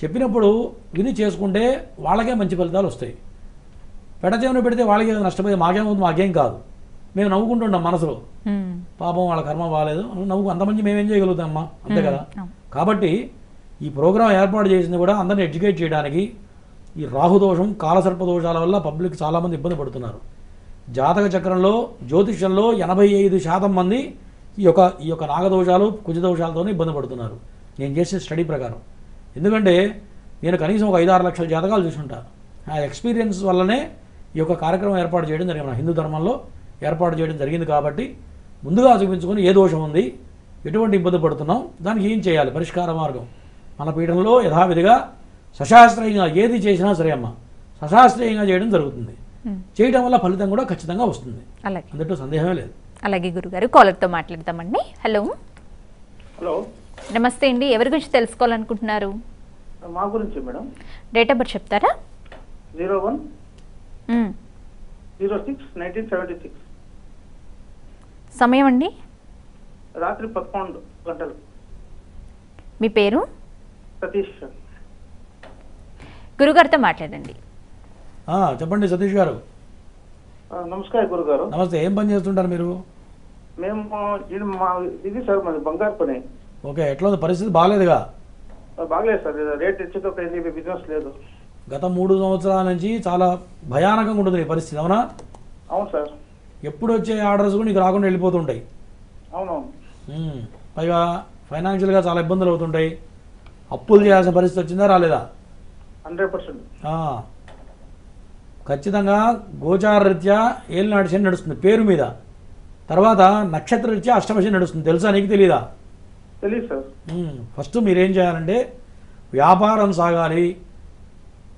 చెప్పినప్పుడు విని చేసుకుంటే వాళ్ళకే మంచి ఫలితాలు వస్తాయి. పెడచేమని పెడితే వాళ్ళకి నష్టపోయి మాకేమవుతుంది, మాకేం కాదు. మేము నవ్వుకుంటున్నాం మనసులో, పాపం వాళ్ళ కర్మ బాగాలేదు నవ్వు, అంతమంది మేమేం చేయగలుగుతామమ్మా, అంతే కదా. కాబట్టి ఈ ప్రోగ్రాం ఏర్పాటు చేసింది కూడా అందరిని ఎడ్యుకేట్ చేయడానికి. ఈ రాహుదోషం కాలసర్ప దోషాల వల్ల పబ్లిక్ చాలామంది ఇబ్బంది పడుతున్నారు. జాతక చక్రంలో జ్యోతిష్యంలో 85% మంది ఈ యొక్క నాగదోషాలు కుజదోషాలతోనే ఇబ్బంది పడుతున్నారు నేను చేసే స్టడీ ప్రకారం. ఎందుకంటే నేను కనీసం ఒక 5-6 లక్షల జాతకాలు చూసుంటా. ఆ ఎక్స్పీరియన్స్ వల్లనే ఈ యొక్క కార్యక్రమం ఏర్పాటు చేయడం జరిగింది. మన హిందూ ధర్మంలో ఏర్పాటు చేయడం జరిగింది. కాబట్టి ముందుగా చూపించుకొని ఏ దోషం ఉంది, ఎటువంటి ఇబ్బంది పడుతున్నాం, దానికి ఏం చేయాలి, పరిష్కార మార్గం మన పీఠంలో యథావిధిగా సశాస్త్రీయంగా ఏది చేసినా సరే అమ్మ సశాస్త్రీయంగా చేయడం జరుగుతుంది. చేయడం వల్ల ఫలితం కూడా ఖచ్చితంగా వస్తుంది, అందులో సందేహమే లేదు. అలాగే గురుగారు, కాలర్తో మాట్లాడతామండి. హలో. హలో, నమస్తే అండి. ఎవరి గురించి తెలుసుకోవాలనుకుంటున్నారు? మా గురించి మేడం. డేట్ ఆఫ్ బర్త్ చెప్తారా? 01/06/1976. సమయం అండి? రాత్రి 11 గంటలు. మీ పేరు? సతీష్. గురుగారితో మాట్లాడండి. చెప్పండి సతీష్ గారు. నమస్కారం గురుగారు. నమస్తే. ఏం పని చేస్తుంటారు మీరు? మేము ఇది సార్ మాది బంగారు పని. ఓకే, ఎట్లా ఉంది పరిస్థితి? బాగాలేదుగా? బాగలేదు సార్, రేట్ తెచ్చేటప్పుడు బిజినెస్ లేదు. గత 3 సంవత్సరాల నుంచి చాలా భయానకంగా ఉంటుంది ఈ పరిస్థితి, అవునా? అవును సార్. ఎప్పుడు వచ్చే ఆర్డర్స్ కూడా నీకు రాకుండా వెళ్ళిపోతుంటాయి. అవునవును. పైగా ఫైనాన్షియల్గా చాలా ఇబ్బందులు అవుతుంటాయి. అప్పులు చేయాల్సిన పరిస్థితి వచ్చిందా, రాలేదా? 100%. ఖచ్చితంగా గోచార రీత్యా ఏలినాటి శని నడుస్తుంది పేరు మీద. తర్వాత నక్షత్ర రీత్యా అష్టమ శని నడుస్తుంది, తెలుసా? నీకు తెలీదా? తెలియదు సార్. ఫస్ట్ మీరేం చేయాలంటే వ్యాపారం సాగాలి,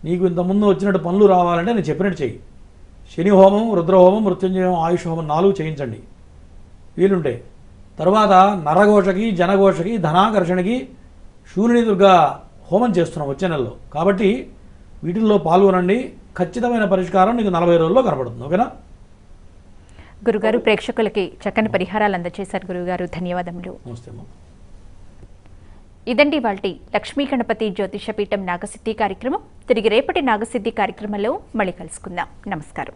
నీకు ఇంతకుముందు వచ్చినట్టు పనులు రావాలంటే నేను చెప్పినట్టు చెయ్యి. శని హోమం, రుద్రహోమం, మృత్యుంజయం, ఆయుష్ హోమం 4 చేయించండి వీలుంటే. తర్వాత నరఘోషకి, జనఘోషకి, ధనాకర్షణకి శూలిని దుర్గా హోమం చేస్తున్నాం వచ్చే నెలలో. కాబట్టి వీటిల్లో పాల్గొనండి. ఖచ్చితమైన పరిష్కారం నీకు 40 రోజుల్లో కనపడుతుంది. ఓకేనా? గురుగారు, ప్రేక్షకులకి చక్కని పరిహారాలు అందజేశారు గురుగారు, ధన్యవాదములు. నమస్తే అమ్మా. ఇదండి వాల్టి లక్ష్మీ గణపతి జ్యోతిష పీఠం నాగసిద్ధి కార్యక్రమం. తిరిగి రేపటి నాగసిద్ధి కార్యక్రమంలో మళ్ళీ కలుసుకుందాం. నమస్కారం.